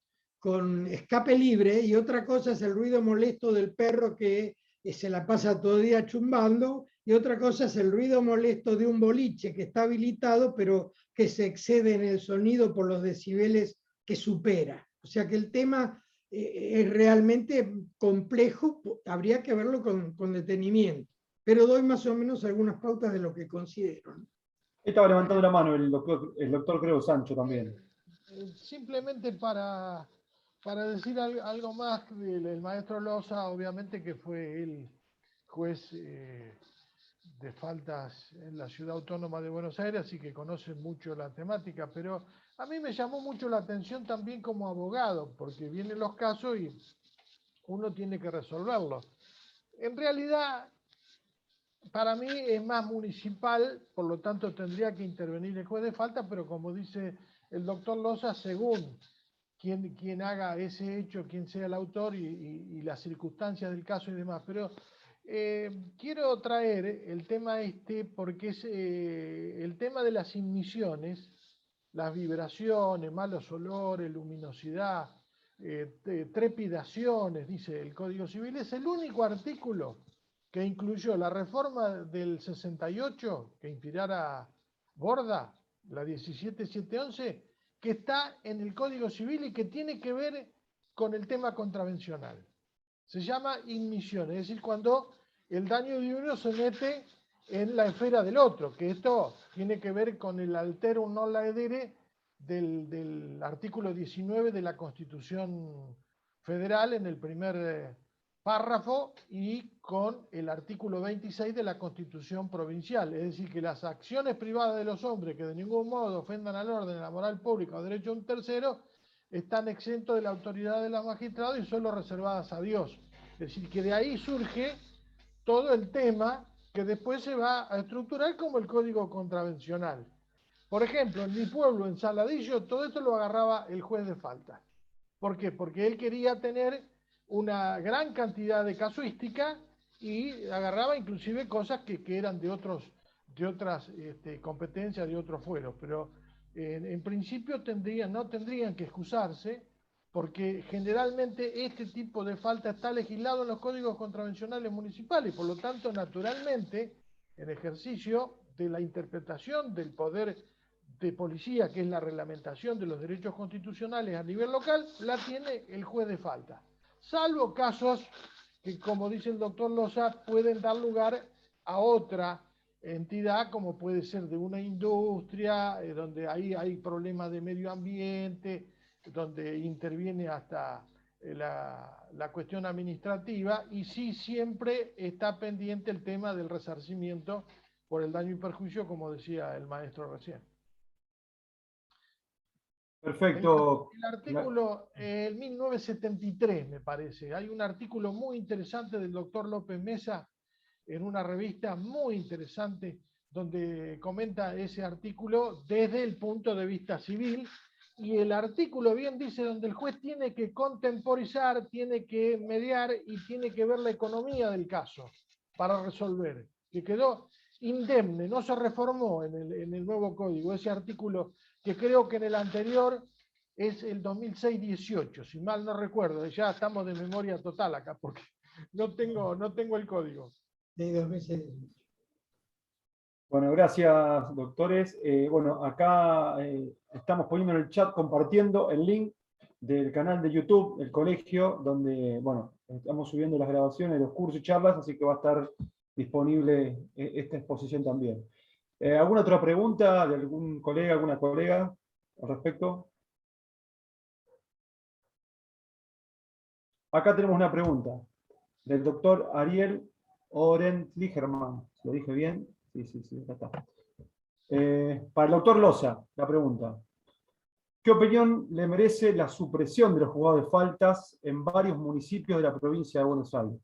escape libre, y otra cosa es el ruido molesto del perro que se la pasa todo el día chumbando, y otra cosa es el ruido molesto de un boliche que está habilitado, pero que se excede en el sonido por los decibeles que supera. O sea que el tema es realmente complejo, habría que verlo con detenimiento, pero doy más o menos algunas pautas de lo que considero. Estaba levantando la mano el doctor creo Sancho también. Simplemente para decir algo más del maestro Loza, obviamente que fue el juez de faltas en la Ciudad Autónoma de Buenos Aires, así que conoce mucho la temática, pero a mí me llamó mucho la atención también como abogado, porque vienen los casos y uno tiene que resolverlos. En realidad, para mí es más municipal, por lo tanto tendría que intervenir el juez de falta, pero como dice el doctor Loza, según quien haga ese hecho, quién sea el autor y las circunstancias del caso y demás. Pero quiero traer el tema porque es el tema de las inmisiones, las vibraciones, malos olores, luminosidad, trepidaciones, dice el Código Civil, es el único artículo que incluyó la reforma del 68, que inspirara Borda, la 17711, que está en el Código Civil y que tiene que ver con el tema contravencional. Se llama inmisión, es decir, cuando el daño de uno se mete en la esfera del otro, que esto tiene que ver con el alterum non laedere del artículo 19 de la Constitución Federal en el primer párrafo y con el artículo 26 de la Constitución Provincial. Es decir, que las acciones privadas de los hombres que de ningún modo ofendan al orden, a la moral pública o derecho de un tercero, están exentos de la autoridad de los magistrados y solo reservadas a Dios. Es decir, que de ahí surge todo el tema que después se va a estructurar como el Código Contravencional. Por ejemplo, en mi pueblo, en Saladillo, todo esto lo agarraba el juez de falta. ¿Por qué? Porque él quería tener una gran cantidad de casuística y agarraba inclusive cosas que eran de otras competencias, de otros fueros. Pero en principio no tendrían que excusarse, porque generalmente este tipo de falta está legislado en los códigos contravencionales municipales, y por lo tanto, naturalmente, en ejercicio de la interpretación del poder de policía, que es la reglamentación de los derechos constitucionales a nivel local, la tiene el juez de falta. Salvo casos que, como dice el doctor Loza, pueden dar lugar a otra entidad, como puede ser de una industria, donde ahí hay problemas de medio ambiente, donde interviene hasta la cuestión administrativa, y sí siempre está pendiente el tema del resarcimiento por el daño y perjuicio, como decía el maestro recién. Perfecto. El artículo, el 1973, me parece, hay un artículo muy interesante del doctor López Mesa en una revista muy interesante, donde comenta ese artículo desde el punto de vista civil, y el artículo bien dice donde el juez tiene que contemporizar, tiene que mediar y tiene que ver la economía del caso para resolver, que quedó indemne, no se reformó en el nuevo código, ese artículo que creo que en el anterior es el 2006-18, si mal no recuerdo, ya estamos de memoria total acá, porque no tengo el código. De 2006. Bueno, gracias, doctores. Bueno, acá estamos poniendo en el chat, compartiendo el link del canal de YouTube del colegio, donde, bueno, estamos subiendo las grabaciones de los cursos y charlas, así que va a estar disponible esta exposición también. ¿Alguna otra pregunta de algún colega, alguna colega al respecto? Acá tenemos una pregunta del doctor Ariel Orentligerman. ¿Lo dije bien? Sí, acá está. Para el doctor Loza, la pregunta. ¿Qué opinión le merece la supresión de los juzgados de faltas en varios municipios de la provincia de Buenos Aires?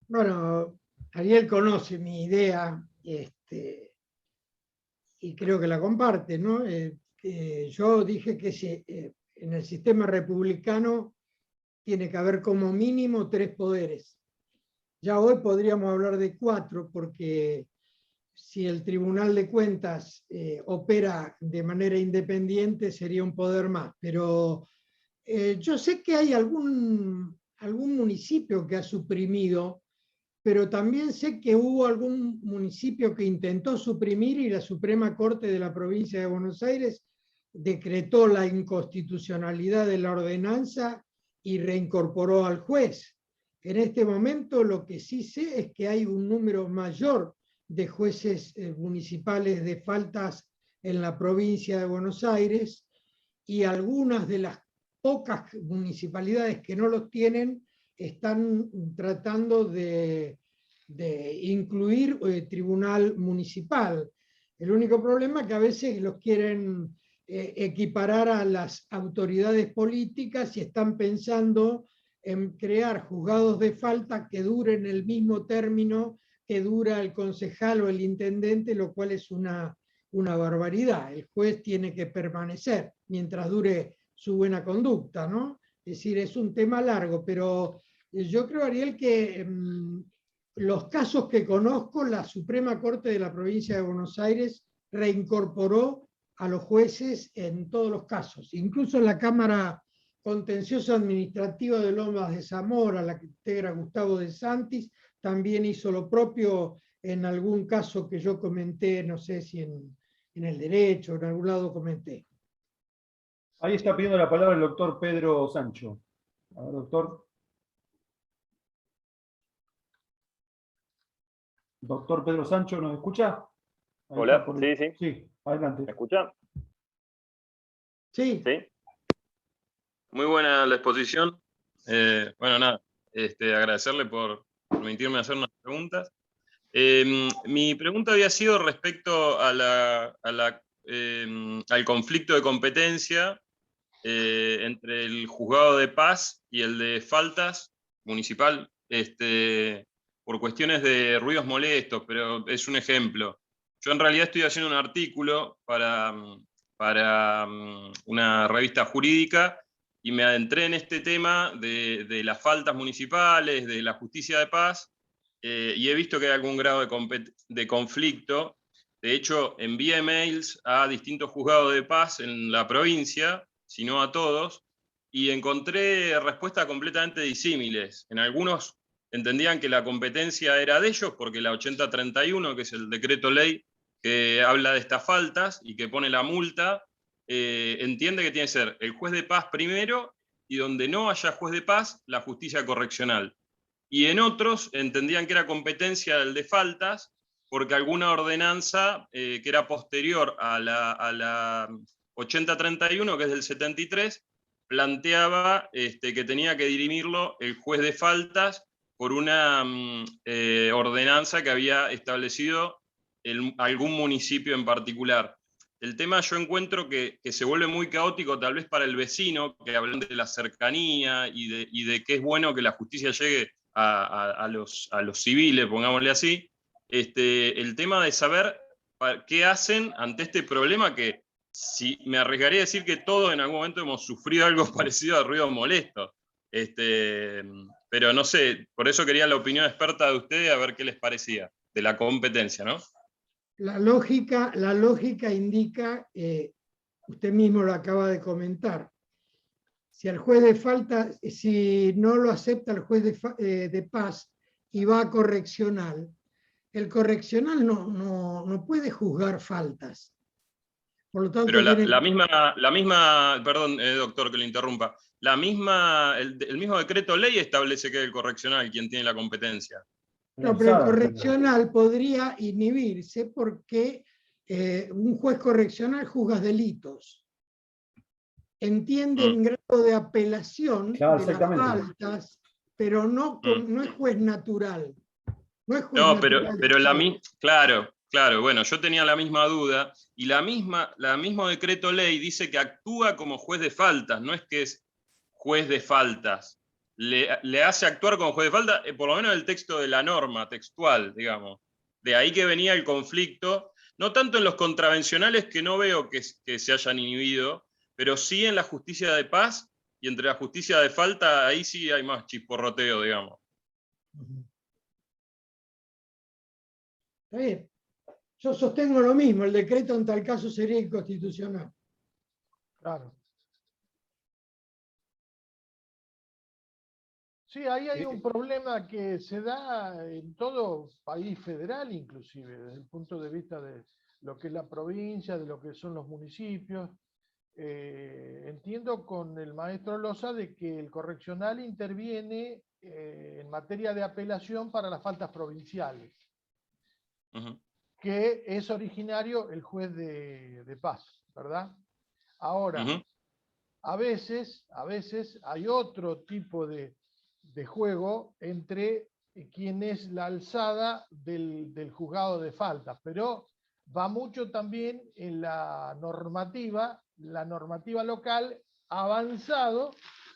Bueno, Ariel conoce mi idea y creo que la comparte, ¿no? Yo dije que en el sistema republicano tiene que haber como mínimo 3 poderes. Ya hoy podríamos hablar de 4, porque si el Tribunal de Cuentas opera de manera independiente sería un poder más. Pero yo sé que hay algún municipio que ha suprimido, pero también sé que hubo algún municipio que intentó suprimir y la Suprema Corte de la provincia de Buenos Aires decretó la inconstitucionalidad de la ordenanza y reincorporó al juez. En este momento lo que sí sé es que hay un número mayor de jueces municipales de faltas en la provincia de Buenos Aires, y algunas de las pocas municipalidades que no los tienen están tratando de incluir tribunal municipal. El único problema es que a veces los quieren equiparar a las autoridades políticas y están pensando en crear juzgados de falta que duren el mismo término que dura el concejal o el intendente, lo cual es una barbaridad. El juez tiene que permanecer mientras dure su buena conducta, ¿no? Es decir, es un tema largo, pero yo creo, Ariel, que los casos que conozco, la Suprema Corte de la provincia de Buenos Aires reincorporó a los jueces en todos los casos, incluso en la Cámara Contencioso Administrativa de Lomas de Zamora, la que integra Gustavo de Santis, también hizo lo propio en algún caso que yo comenté, no sé si en el derecho, en algún lado comenté. Ahí está pidiendo la palabra el doctor Pedro Sancho. A ver, doctor. Doctor Pedro Sancho, ¿nos escucha? Ahí Hola, sí. Sí, adelante. ¿Me escucha? Sí. Sí. Muy buena la exposición. Bueno, nada, agradecerle por permitirme hacer unas preguntas. Mi pregunta había sido respecto a al conflicto de competencia entre el juzgado de paz y el de faltas municipal, por cuestiones de ruidos molestos, pero es un ejemplo. Yo en realidad estoy haciendo un artículo para una revista jurídica y me adentré en este tema de las faltas municipales, de la justicia de paz, y he visto que hay algún grado de conflicto. De hecho, envié mails a distintos juzgados de paz en la provincia, si no a todos, y encontré respuestas completamente disímiles. En algunos entendían que la competencia era de ellos, porque la 8031, que es el decreto ley que habla de estas faltas y que pone la multa, entiende que tiene que ser el juez de paz primero, y donde no haya juez de paz, la justicia correccional. Y en otros entendían que era competencia del de faltas, porque alguna ordenanza que era posterior a la 8031, que es del 73, planteaba que tenía que dirimirlo el juez de faltas por una ordenanza que había establecido algún municipio en particular. El tema yo encuentro que se vuelve muy caótico tal vez para el vecino, que hablan de la cercanía y de que es bueno que la justicia llegue a los civiles, pongámosle así. El tema de saber qué hacen ante este problema que, si me arriesgaría a decir que todos en algún momento hemos sufrido algo parecido a ruido molesto. Pero no sé, por eso quería la opinión experta de ustedes, a ver qué les parecía de la competencia, ¿no? La lógica indica, usted mismo lo acaba de comentar, si el juez de falta, si no lo acepta el juez de paz y va a correccional, el correccional no puede juzgar faltas. Por lo tanto, pero la misma, perdón, doctor, que le interrumpa, el mismo decreto ley establece que es el correccional quien tiene la competencia. No, pero el correccional podría inhibirse porque un juez correccional juzga delitos. Entiende en grado de apelación de las faltas, pero no es juez natural. No es juez natural. Claro, bueno, yo tenía la misma duda, y la mismo decreto ley dice que actúa como juez de faltas, no es que es juez de faltas. Le hace actuar como juez de faltas, por lo menos el texto de la norma textual, digamos. De ahí que venía el conflicto, no tanto en los contravencionales, que no veo que se hayan inhibido, pero sí en la justicia de paz, y entre la justicia de falta, ahí sí hay más chisporroteo, digamos. Está bien. Yo sostengo lo mismo, el decreto en tal caso sería inconstitucional. Claro. Sí, ahí hay un problema que se da en todo país federal, inclusive, desde el punto de vista de lo que es la provincia, de lo que son los municipios. Entiendo con el maestro Loza de que el correccional interviene en materia de apelación para las faltas provinciales, que es originario el juez de paz, ¿verdad? Ahora, a veces hay otro tipo de juego entre quien es la alzada del juzgado de faltas, pero va mucho también en la normativa local ha avanzado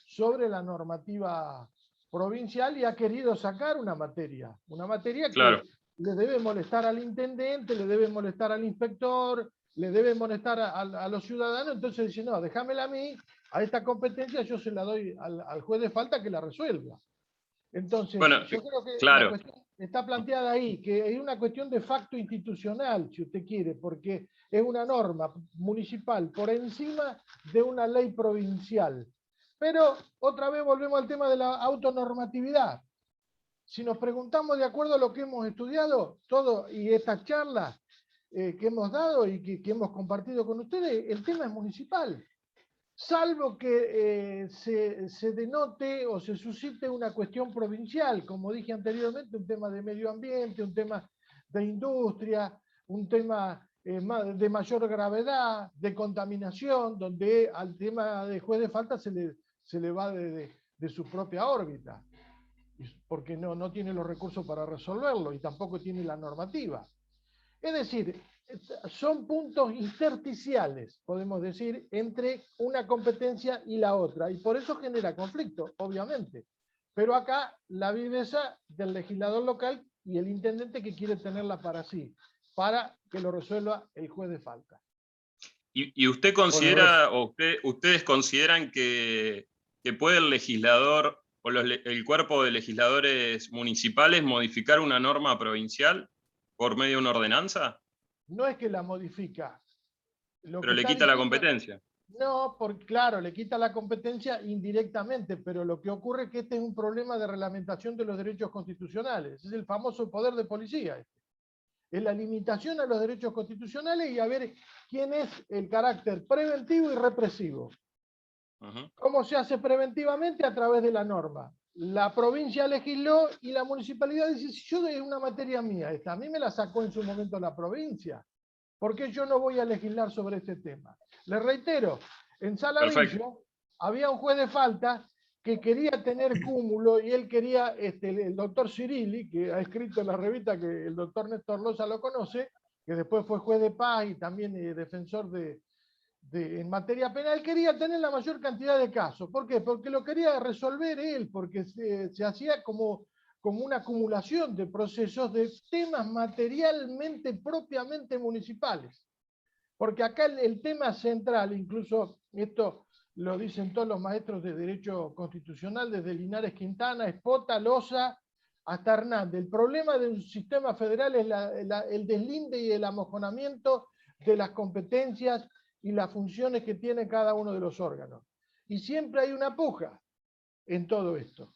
sobre la normativa provincial y ha querido sacar una materia que le debe molestar al intendente, le debe molestar al inspector, le debe molestar a los ciudadanos, entonces dice, no, déjamela a mí, a esta competencia yo se la doy al juez de falta que la resuelva. Entonces, bueno, yo creo que claro, la cuestión está planteada ahí, que es una cuestión de facto institucional, si usted quiere, porque es una norma municipal por encima de una ley provincial. Pero otra vez volvemos al tema de la autonormatividad. Si nos preguntamos de acuerdo a lo que hemos estudiado, todo y estas charlas que hemos dado y que hemos compartido con ustedes, el tema es municipal. Salvo que se denote o se suscite una cuestión provincial, como dije anteriormente, un tema de medio ambiente, un tema de industria, un tema de mayor gravedad, de contaminación, donde al tema de juez de falta se le va de de su propia órbita, porque no tiene los recursos para resolverlo y tampoco tiene la normativa. Es decir, son puntos intersticiales, podemos decir, entre una competencia y la otra, y por eso genera conflicto, obviamente. Pero acá la viveza del legislador local y el intendente que quiere tenerla para sí, para que lo resuelva el juez de falta. ¿Y usted considera, o ustedes consideran que puede el legislador o el cuerpo de legisladores municipales modificar una norma provincial por medio de una ordenanza? No es que la modifica. Pero le quita la competencia. No, porque claro, le quita la competencia indirectamente, pero lo que ocurre es que este es un problema de reglamentación de los derechos constitucionales. Es el famoso poder de policía. Es la limitación a los derechos constitucionales y a ver quién es el carácter preventivo y represivo. ¿Cómo se hace preventivamente? A través de la norma. La provincia legisló y la municipalidad dice, si yo es una materia mía esta, a mí me la sacó en su momento la provincia, ¿por qué yo no voy a legislar sobre este tema? Les reitero, en Saladillo había un juez de falta que quería tener cúmulo y él quería, el doctor Cirilli, que ha escrito en la revista que el doctor Néstor Loza lo conoce, que después fue juez de paz y también defensor en materia penal, quería tener la mayor cantidad de casos. ¿Por qué? Porque lo quería resolver él, porque se hacía como una acumulación de procesos de temas materialmente propiamente municipales. Porque acá el tema central, incluso esto lo dicen todos los maestros de Derecho Constitucional, desde Linares Quintana, Espota, Loza, hasta Hernández. El problema de un sistema federal es el deslinde y el amojonamiento de las competencias y las funciones que tiene cada uno de los órganos. Y siempre hay una puja en todo esto.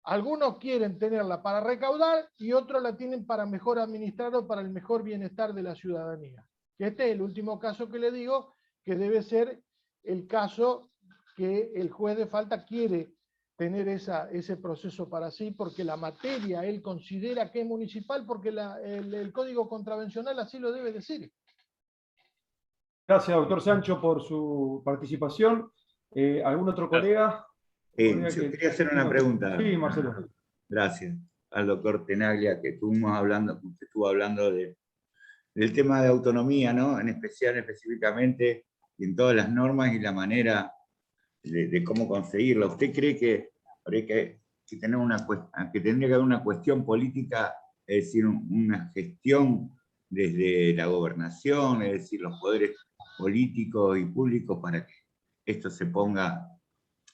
Algunos quieren tenerla para recaudar y otros la tienen para mejor administrar o para el mejor bienestar de la ciudadanía. Este es el último caso que le digo, que debe ser el caso que el juez de falta quiere tener ese proceso para sí, porque la materia él considera que es municipal, porque el Código Contravencional así lo debe decir. Gracias, doctor Sancho, por su participación. ¿Algún otro colega? Yo quería hacer una pregunta. Sí, Marcelo. Gracias. Al doctor Tenaglia, que estuvo hablando del tema de autonomía, ¿no? En especial, específicamente, en todas las normas y la manera de cómo conseguirla. ¿Usted cree que tendría que haber una cuestión política, es decir, una gestión desde la gobernación, es decir, los poderes políticos y públicos para que esto se ponga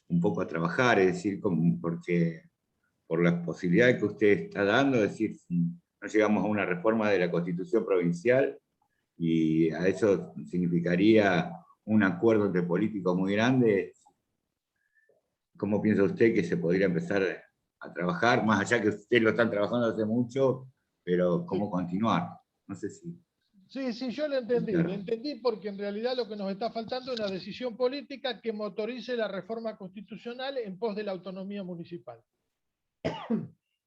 un poco a trabajar, es decir, porque por las posibilidades que usted está dando, es decir, si no llegamos a una reforma de la Constitución provincial, y a eso significaría un acuerdo entre políticos muy grande, ¿cómo piensa usted que se podría empezar a trabajar, más allá que ustedes lo están trabajando hace mucho, pero cómo continuar? No sé si... Sí, yo lo entendí. Lo entendí porque en realidad lo que nos está faltando es una decisión política que motorice la reforma constitucional en pos de la autonomía municipal.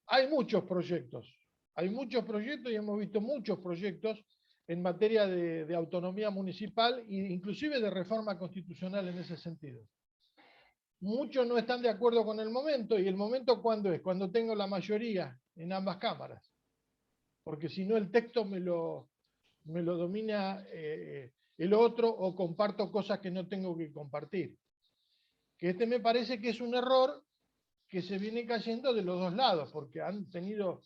Hay muchos proyectos y hemos visto muchos proyectos en materia de autonomía municipal e inclusive de reforma constitucional en ese sentido. Muchos no están de acuerdo con el momento, y el momento ¿cuándo es? Cuando tengo la mayoría en ambas cámaras. Porque si no el texto me lo domina el otro, o comparto cosas que no tengo que compartir. Que me parece que es un error que se viene cayendo de los dos lados, porque han tenido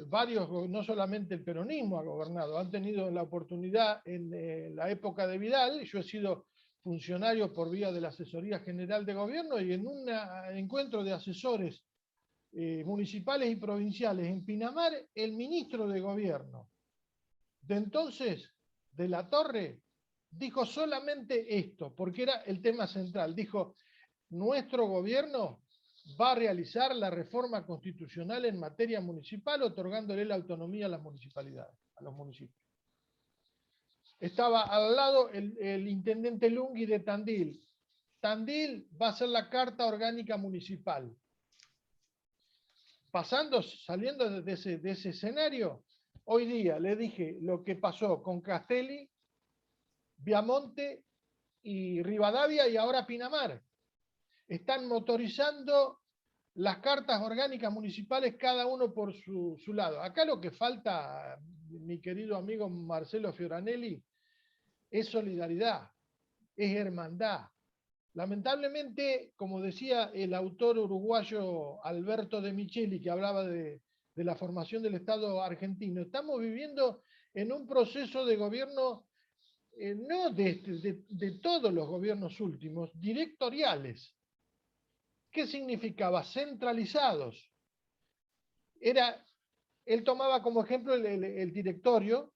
varios, no solamente el peronismo ha gobernado, han tenido la oportunidad en la época de Vidal. Yo he sido funcionario por vía de la Asesoría General de Gobierno, y en un encuentro de asesores municipales y provinciales en Pinamar, el ministro de Gobierno de entonces, de la Torre, dijo solamente esto, porque era el tema central. Dijo, nuestro gobierno va a realizar la reforma constitucional en materia municipal, otorgándole la autonomía a las municipalidades, a los municipios. Estaba al lado el intendente Lungui de Tandil. Tandil va a ser la Carta Orgánica Municipal. Saliendo de ese escenario, hoy día le dije lo que pasó con Castelli, Viamonte y Rivadavia, y ahora Pinamar. están motorizando las cartas orgánicas municipales, cada uno por su lado. Acá lo que falta, mi querido amigo Marcelo Fioranelli, es solidaridad, es hermandad. Lamentablemente, como decía el autor uruguayo Alberto de Micheli, que hablaba de la formación del Estado argentino, estamos viviendo en un proceso de gobierno, no de todos los gobiernos últimos, directoriales. ¿Qué significaba? Centralizados. Él tomaba como ejemplo el directorio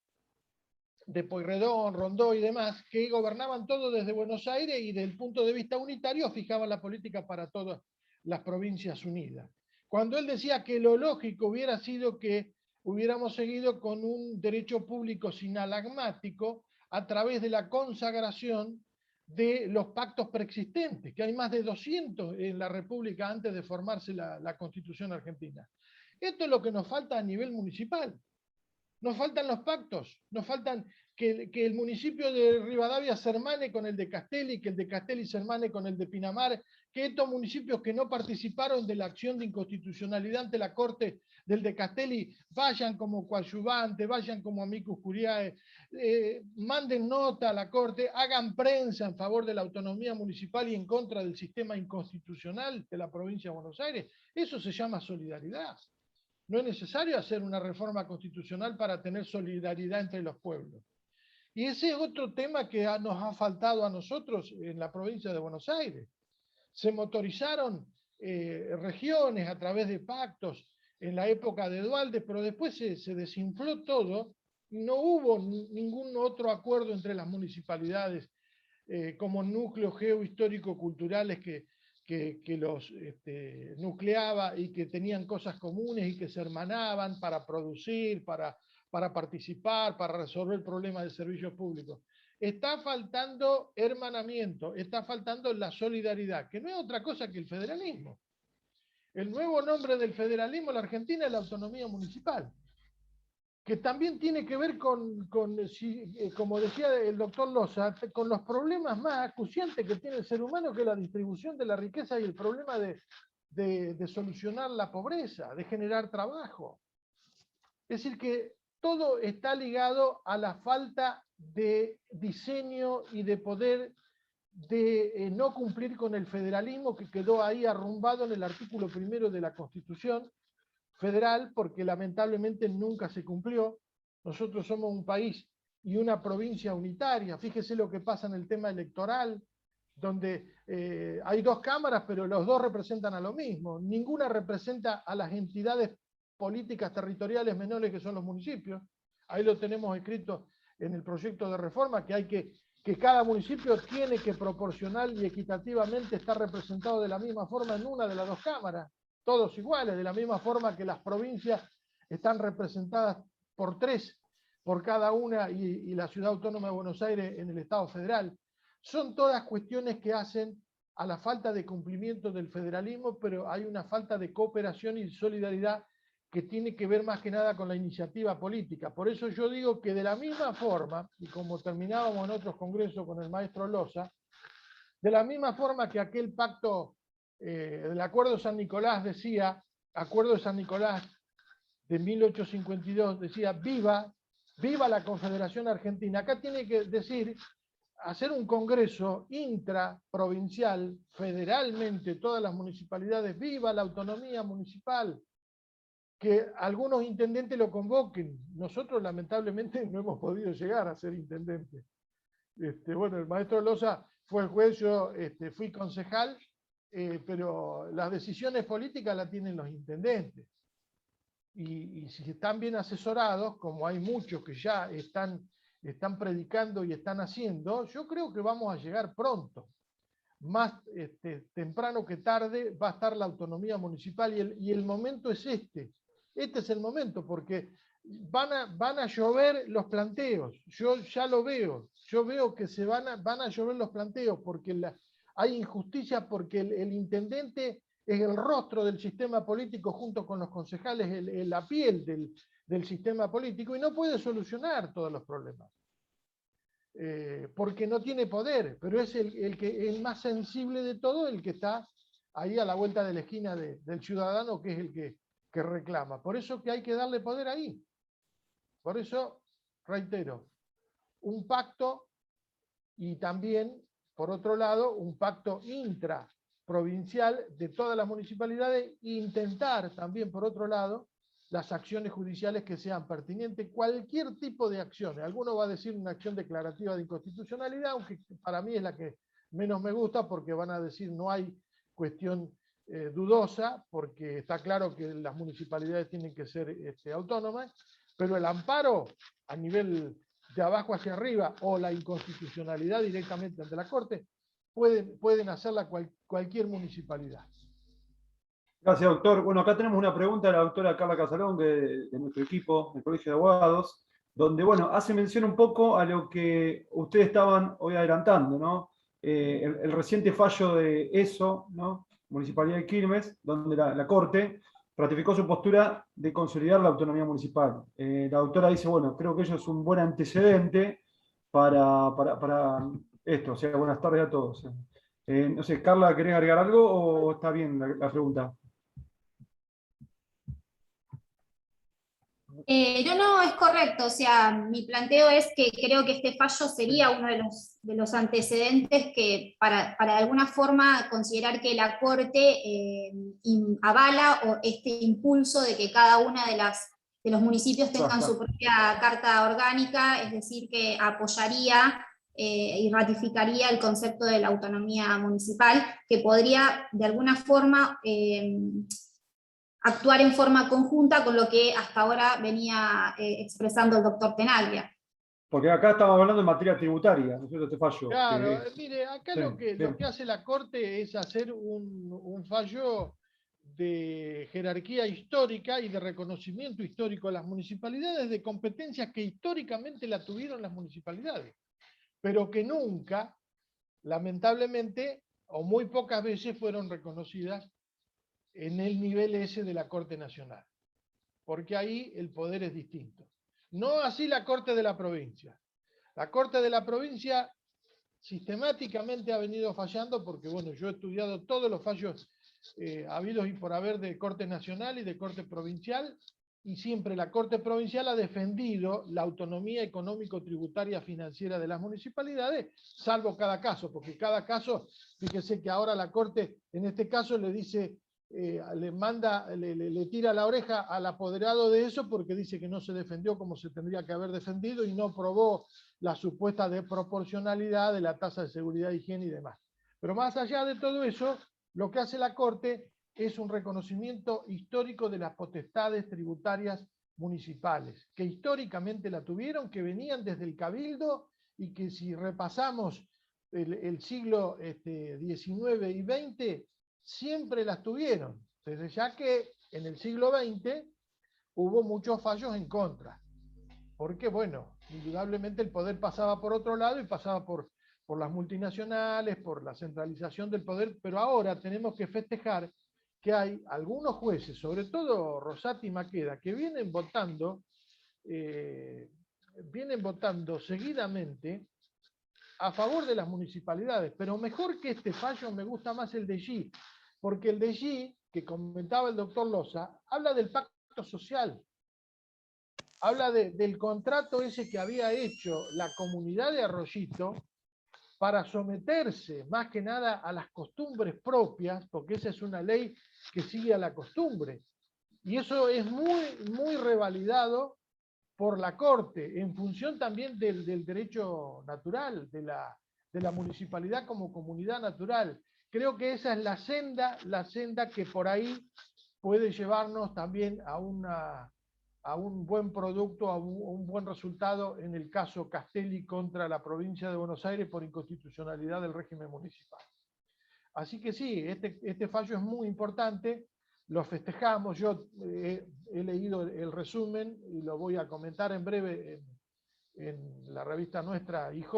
de Pueyrredón, Rondó y demás, que gobernaban todo desde Buenos Aires y desde el punto de vista unitario fijaban la política para todas las provincias unidas. Cuando él decía que lo lógico hubiera sido que hubiéramos seguido con un derecho público sinalagmático a través de la consagración de los pactos preexistentes, que hay más de 200 en la República antes de formarse la Constitución argentina. Esto es lo que nos falta a nivel municipal. Nos faltan los pactos, nos faltan que el municipio de Rivadavia se hermane con el de Castelli, que el de Castelli se hermane con el de Pinamar, que estos municipios que no participaron de la acción de inconstitucionalidad ante la Corte del de Castelli vayan como coadyuvantes, vayan como amicus curiae, manden nota a la Corte, hagan prensa en favor de la autonomía municipal y en contra del sistema inconstitucional de la provincia de Buenos Aires. Eso se llama solidaridad. No es necesario hacer una reforma constitucional para tener solidaridad entre los pueblos. Y ese es otro tema que nos ha faltado a nosotros en la provincia de Buenos Aires. Se motorizaron regiones a través de pactos en la época de Duhalde, pero después se desinfló todo y no hubo ningún otro acuerdo entre las municipalidades como núcleos geohistórico-culturales que los nucleaba y que tenían cosas comunes y que se hermanaban para producir, para participar, para resolver problemas de servicios públicos. Está faltando hermanamiento, está faltando la solidaridad, que no es otra cosa que el federalismo. El nuevo nombre del federalismo en la Argentina es la autonomía municipal, que también tiene que ver con como decía el doctor Loza, con los problemas más acuciantes que tiene el ser humano, que es la distribución de la riqueza y el problema de solucionar la pobreza, de generar trabajo. Es decir, que todo está ligado a la falta de diseño y de poder de no cumplir con el federalismo que quedó ahí arrumbado en el artículo 1 de la Constitución Federal, porque lamentablemente nunca se cumplió. Nosotros somos un país y una provincia unitaria. Fíjese lo que pasa en el tema electoral, donde hay dos cámaras, pero los dos representan a lo mismo. Ninguna representa a las entidades políticas territoriales menores que son los municipios. Ahí lo tenemos escrito en el proyecto de reforma, que cada municipio tiene que proporcional y equitativamente estar representado de la misma forma en una de las dos cámaras, todos iguales, de la misma forma que las provincias están representadas por 3 por cada una y la Ciudad Autónoma de Buenos Aires en el Estado Federal. Son todas cuestiones que hacen a la falta de cumplimiento del federalismo, pero hay una falta de cooperación y solidaridad que tiene que ver más que nada con la iniciativa política. Por eso yo digo que de la misma forma, y como terminábamos en otros congresos con el maestro Loza, de la misma forma que aquel pacto del Acuerdo de San Nicolás decía, Acuerdo de San Nicolás de 1852 decía, viva la Confederación Argentina. Acá tiene que decir, hacer un congreso intraprovincial, federalmente, todas las municipalidades, viva la autonomía municipal, que algunos intendentes lo convoquen. Nosotros lamentablemente no hemos podido llegar a ser intendentes. Bueno, el maestro Loza fue el juez, yo fui concejal, pero las decisiones políticas las tienen los intendentes. Y si están bien asesorados, como hay muchos que ya están predicando y están haciendo, yo creo que vamos a llegar pronto. Más temprano que tarde va a estar la autonomía municipal y el momento es este. Este es el momento, porque van a llover los planteos. Yo ya lo veo. Yo veo que van a llover los planteos, porque hay injusticia, porque el intendente es el rostro del sistema político junto con los concejales, la piel del sistema político, y no puede solucionar todos los problemas. Porque no tiene poder, pero es el más sensible de todo, el que está ahí a la vuelta de la esquina del ciudadano, que es el que reclama. Por eso que hay que darle poder ahí. Por eso, reitero, un pacto y también, por otro lado, un pacto intraprovincial de todas las municipalidades e intentar también, por otro lado, las acciones judiciales que sean pertinentes, cualquier tipo de acciones. Alguno va a decir una acción declarativa de inconstitucionalidad, aunque para mí es la que menos me gusta, porque van a decir no hay cuestión dudosa, porque está claro que las municipalidades tienen que ser autónomas, pero el amparo a nivel de abajo hacia arriba o la inconstitucionalidad directamente ante la Corte, pueden hacerla cualquier municipalidad. Gracias, doctor. Bueno, acá tenemos una pregunta de la doctora Carla Casalón, de nuestro equipo, del Colegio de Abogados, donde, bueno, hace mención un poco a lo que ustedes estaban hoy adelantando, ¿no? El reciente fallo de ESO, ¿no? Municipalidad de Quilmes, donde la Corte ratificó su postura de consolidar la autonomía municipal. La doctora dice, bueno, creo que eso es un buen antecedente para esto. O sea, buenas tardes a todos. No sé, Carla, ¿querés agregar algo o está bien la pregunta? No, es correcto. O sea, mi planteo es que creo que este fallo sería uno de los antecedentes que para de alguna forma considerar que la Corte avala o este impulso de que cada una de los municipios tengan su propia carta orgánica, es decir, que apoyaría y ratificaría el concepto de la autonomía municipal, que podría de alguna forma actuar en forma conjunta con lo que hasta ahora venía expresando el doctor Tenaglia. Porque acá estamos hablando en materia tributaria, ¿no es cierto? Este fallo. Claro, mire, acá sí, lo que hace la Corte es hacer un fallo de jerarquía histórica y de reconocimiento histórico a las municipalidades de competencias que históricamente la tuvieron las municipalidades, pero que nunca, lamentablemente, o muy pocas veces fueron reconocidas en el nivel ese de la Corte Nacional, porque ahí el poder es distinto. No así la Corte de la provincia. La Corte de la provincia sistemáticamente ha venido fallando, porque bueno, yo he estudiado todos los fallos habidos y por haber de Corte Nacional y de Corte Provincial, y siempre la Corte Provincial ha defendido la autonomía económico-tributaria financiera de las municipalidades, salvo cada caso, porque cada caso, fíjese que ahora la Corte, en este caso, le dice, le tira la oreja al apoderado de eso porque dice que no se defendió como se tendría que haber defendido y no probó la supuesta desproporcionalidad de la tasa de seguridad, higiene y demás. Pero más allá de todo eso, lo que hace la Corte es un reconocimiento histórico de las potestades tributarias municipales, que históricamente la tuvieron, que venían desde el Cabildo y que si repasamos el siglo XIX y XX, siempre las tuvieron, desde ya que en el siglo XX hubo muchos fallos en contra, porque bueno, indudablemente el poder pasaba por otro lado y pasaba por las multinacionales, por la centralización del poder, pero ahora tenemos que festejar que hay algunos jueces, sobre todo Rosati y Maqueda, que vienen votando seguidamente a favor de las municipalidades, pero mejor que este fallo me gusta más el de G, porque el de G, que comentaba el doctor Loza, habla del pacto social, habla del contrato ese que había hecho la comunidad de Arroyito para someterse más que nada a las costumbres propias, porque esa es una ley que sigue a la costumbre, y eso es muy revalidado por la Corte, en función también del derecho natural, de la municipalidad como comunidad natural. Creo que esa es la senda que por ahí puede llevarnos también a un buen producto, a un buen resultado en el caso Castelli contra la provincia de Buenos Aires por inconstitucionalidad del régimen municipal. Así que sí, este fallo es muy importante, lo festejamos, yo he leído el resumen y lo voy a comentar en breve en la revista nuestra IJ,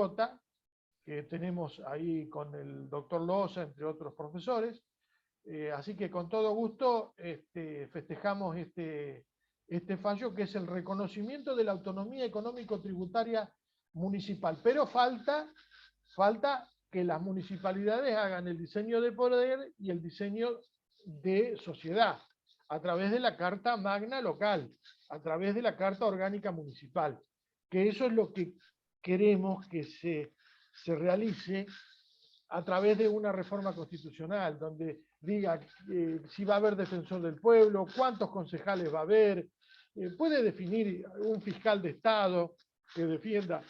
que tenemos ahí con el doctor Loza, entre otros profesores, así que con todo gusto festejamos este fallo, que es el reconocimiento de la autonomía económico-tributaria municipal, pero falta que las municipalidades hagan el diseño de poder y el diseño de sociedad, a través de la Carta Magna local, a través de la Carta Orgánica Municipal, que eso es lo que queremos que se realice a través de una reforma constitucional, donde diga si va a haber defensor del pueblo, cuántos concejales va a haber, puede definir un fiscal de Estado que defienda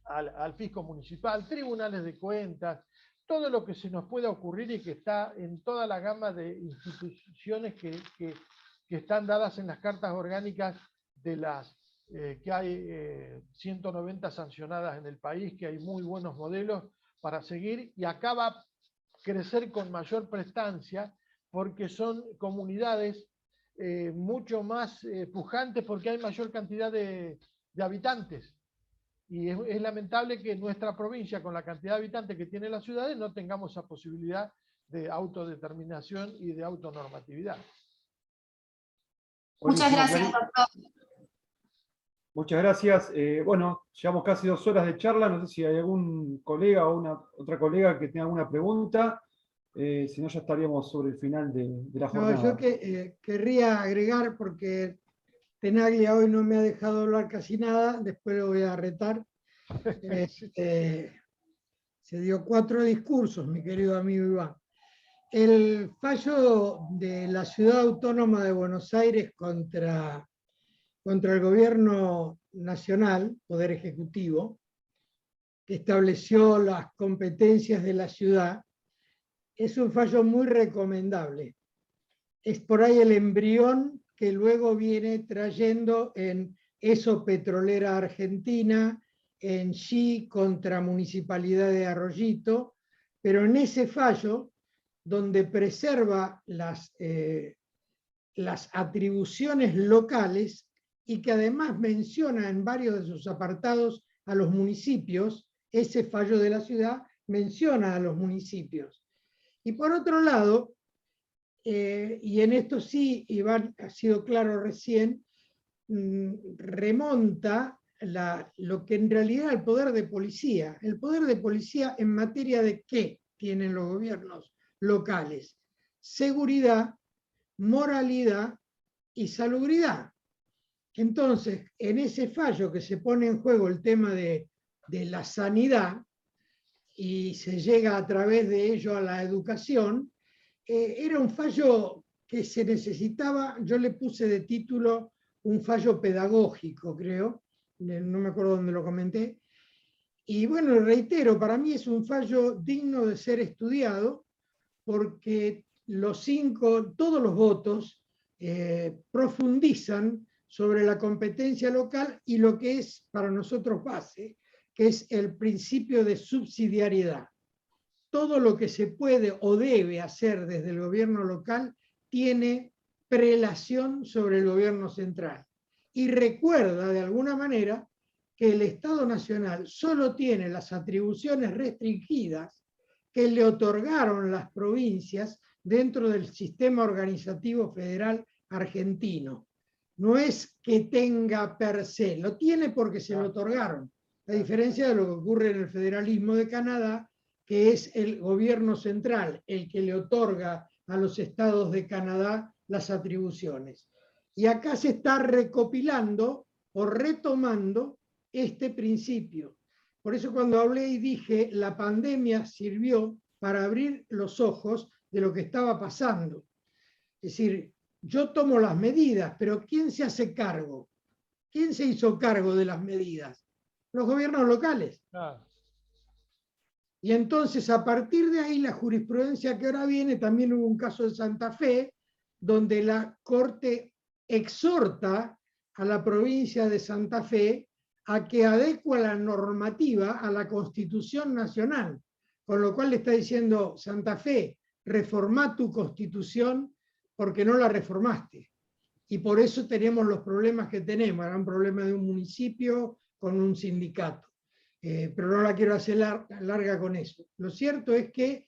al fisco municipal, tribunales de cuentas, todo lo que se nos pueda ocurrir y que está en toda la gama de instituciones que están dadas en las cartas orgánicas de las que hay 190 sancionadas en el país, que hay muy buenos modelos para seguir, y acá va a crecer con mayor prestancia porque son comunidades mucho más pujantes porque hay mayor cantidad de habitantes. Y es lamentable que en nuestra provincia, con la cantidad de habitantes que tiene las ciudades, no tengamos esa posibilidad de autodeterminación y de autonormatividad. Muchas gracias, doctor. Muchas gracias. Bueno, llevamos casi 2 horas de charla. No sé si hay algún colega o otra colega que tenga alguna pregunta. Si no, ya estaríamos sobre el final de la jornada. No, yo querría agregar, porque Tenaglia hoy no me ha dejado hablar casi nada, después lo voy a retar. Se dio 4 discursos, mi querido amigo Iván. El fallo de la Ciudad Autónoma de Buenos Aires contra el gobierno nacional, Poder Ejecutivo, que estableció las competencias de la ciudad, es un fallo muy recomendable. Es por ahí el embrión que luego viene trayendo en ESO Petrolera Argentina, en SHI contra Municipalidad de Arroyito, pero en ese fallo, donde preserva las atribuciones locales y que además menciona en varios de sus apartados a los municipios, ese fallo de la ciudad menciona a los municipios. Y por otro lado, y en esto sí, Iván ha sido claro recién, remonta lo que en realidad es el poder de policía. El poder de policía en materia de ¿qué tienen los gobiernos locales? Seguridad, moralidad y salubridad. Entonces, en ese fallo que se pone en juego el tema de la sanidad, y se llega a través de ello a la educación, era un fallo que se necesitaba, yo le puse de título un fallo pedagógico, creo, no me acuerdo dónde lo comenté, y bueno, reitero, para mí es un fallo digno de ser estudiado, porque todos los votos profundizan sobre la competencia local y lo que es para nosotros base, que es el principio de subsidiariedad. Todo lo que se puede o debe hacer desde el gobierno local tiene prelación sobre el gobierno central. Y recuerda de alguna manera que el Estado Nacional solo tiene las atribuciones restringidas que le otorgaron las provincias dentro del sistema organizativo federal argentino. No es que tenga per se, lo tiene porque se lo otorgaron. A diferencia de lo que ocurre en el federalismo de Canadá, que es el gobierno central el que le otorga a los estados de Canadá las atribuciones. Y acá se está recopilando o retomando este principio. Por eso cuando hablé y dije la pandemia sirvió para abrir los ojos de lo que estaba pasando. Es decir, yo tomo las medidas, pero ¿quién se hace cargo? ¿Quién se hizo cargo de las medidas? Los gobiernos locales. Y entonces, a partir de ahí, la jurisprudencia que ahora viene, también hubo un caso de Santa Fe, donde la Corte exhorta a la provincia de Santa Fe a que adecue la normativa a la Constitución Nacional, con lo cual le está diciendo Santa Fe, reformá tu Constitución porque no la reformaste. Y por eso tenemos los problemas que tenemos. Era un problema de un municipio con un sindicato. Pero no la quiero hacer larga con eso. Lo cierto es que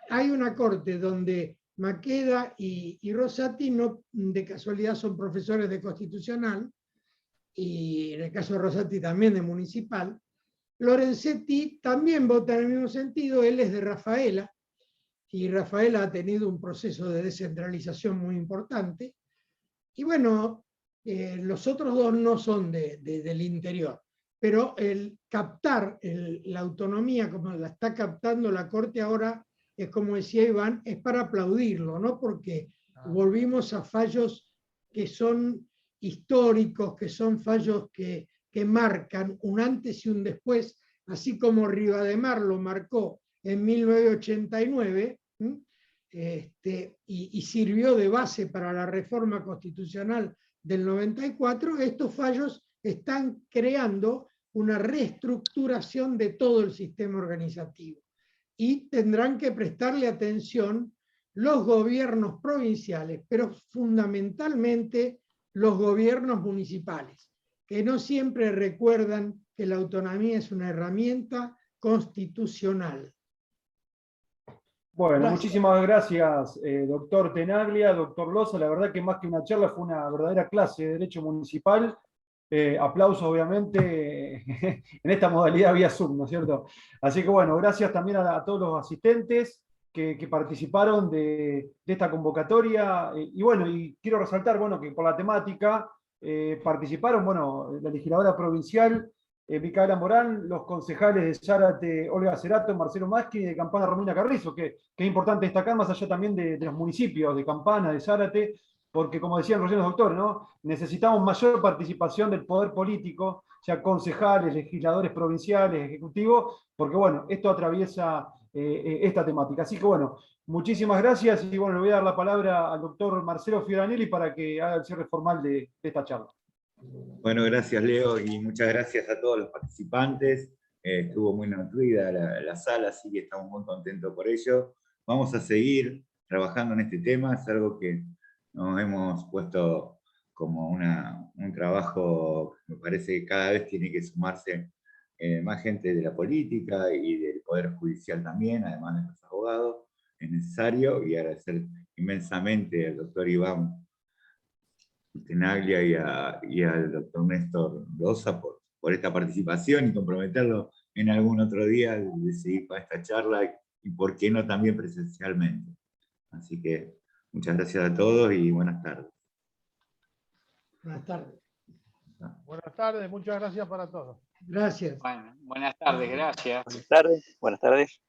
hay una corte donde Maqueda y Rosati no de casualidad son profesores de constitucional, y en el caso de Rosati también de municipal, Lorenzetti también vota en el mismo sentido, él es de Rafaela, y Rafaela ha tenido un proceso de descentralización muy importante. Y bueno, los otros dos no son del interior, pero el captar la autonomía como la está captando la Corte ahora, es como decía Iván, es para aplaudirlo, ¿no? Porque volvimos a fallos que son históricos, que son fallos que marcan un antes y un después, así como Rivademar lo marcó en 1989, y sirvió de base para la reforma constitucional del 94, estos fallos están creando una reestructuración de todo el sistema organizativo. Y tendrán que prestarle atención los gobiernos provinciales, pero fundamentalmente los gobiernos municipales, que no siempre recuerdan que la autonomía es una herramienta constitucional. Bueno, Gracias. muchísimas gracias, doctor Tenaglia, doctor Loza. La verdad que más que una charla fue una verdadera clase de Derecho Municipal. Aplausos, obviamente, en esta modalidad vía Zoom, ¿no es cierto? Así que bueno, gracias también a todos los asistentes que participaron de esta convocatoria. Y bueno, y quiero resaltar, bueno, que por la temática participaron, bueno, la legisladora provincial, Micaela Morán, los concejales de Zárate, Olga Cerato, Marcelo Maschi, y de Campana, Romina Carrizo, que es importante destacar, más allá también de los municipios de Campana, de Zárate, porque como decían recién los doctores, ¿no? Necesitamos mayor participación del poder político, sea concejales, legisladores provinciales, ejecutivos, porque bueno, esto atraviesa esta temática. Así que bueno, muchísimas gracias y bueno, le voy a dar la palabra al doctor Marcelo Fioranelli para que haga el cierre formal de esta charla. Bueno, gracias Leo y muchas gracias a todos los participantes. Estuvo muy nutrida la sala, así que estamos muy contentos por ello. Vamos a seguir trabajando en este tema, es algo que nos hemos puesto como un trabajo que me parece que cada vez tiene que sumarse más gente de la política y del Poder Judicial también, además de los abogados. Es necesario, y agradecer inmensamente al doctor Iván Tenaglia y al doctor Néstor Loza por esta participación y comprometerlo en algún otro día de seguir con esta charla y por qué no también presencialmente. Así que muchas gracias a todos y buenas tardes. Buenas tardes. Buenas tardes, muchas gracias para todos. Gracias. Bueno, buenas tardes, gracias. Buenas tardes. Buenas tardes.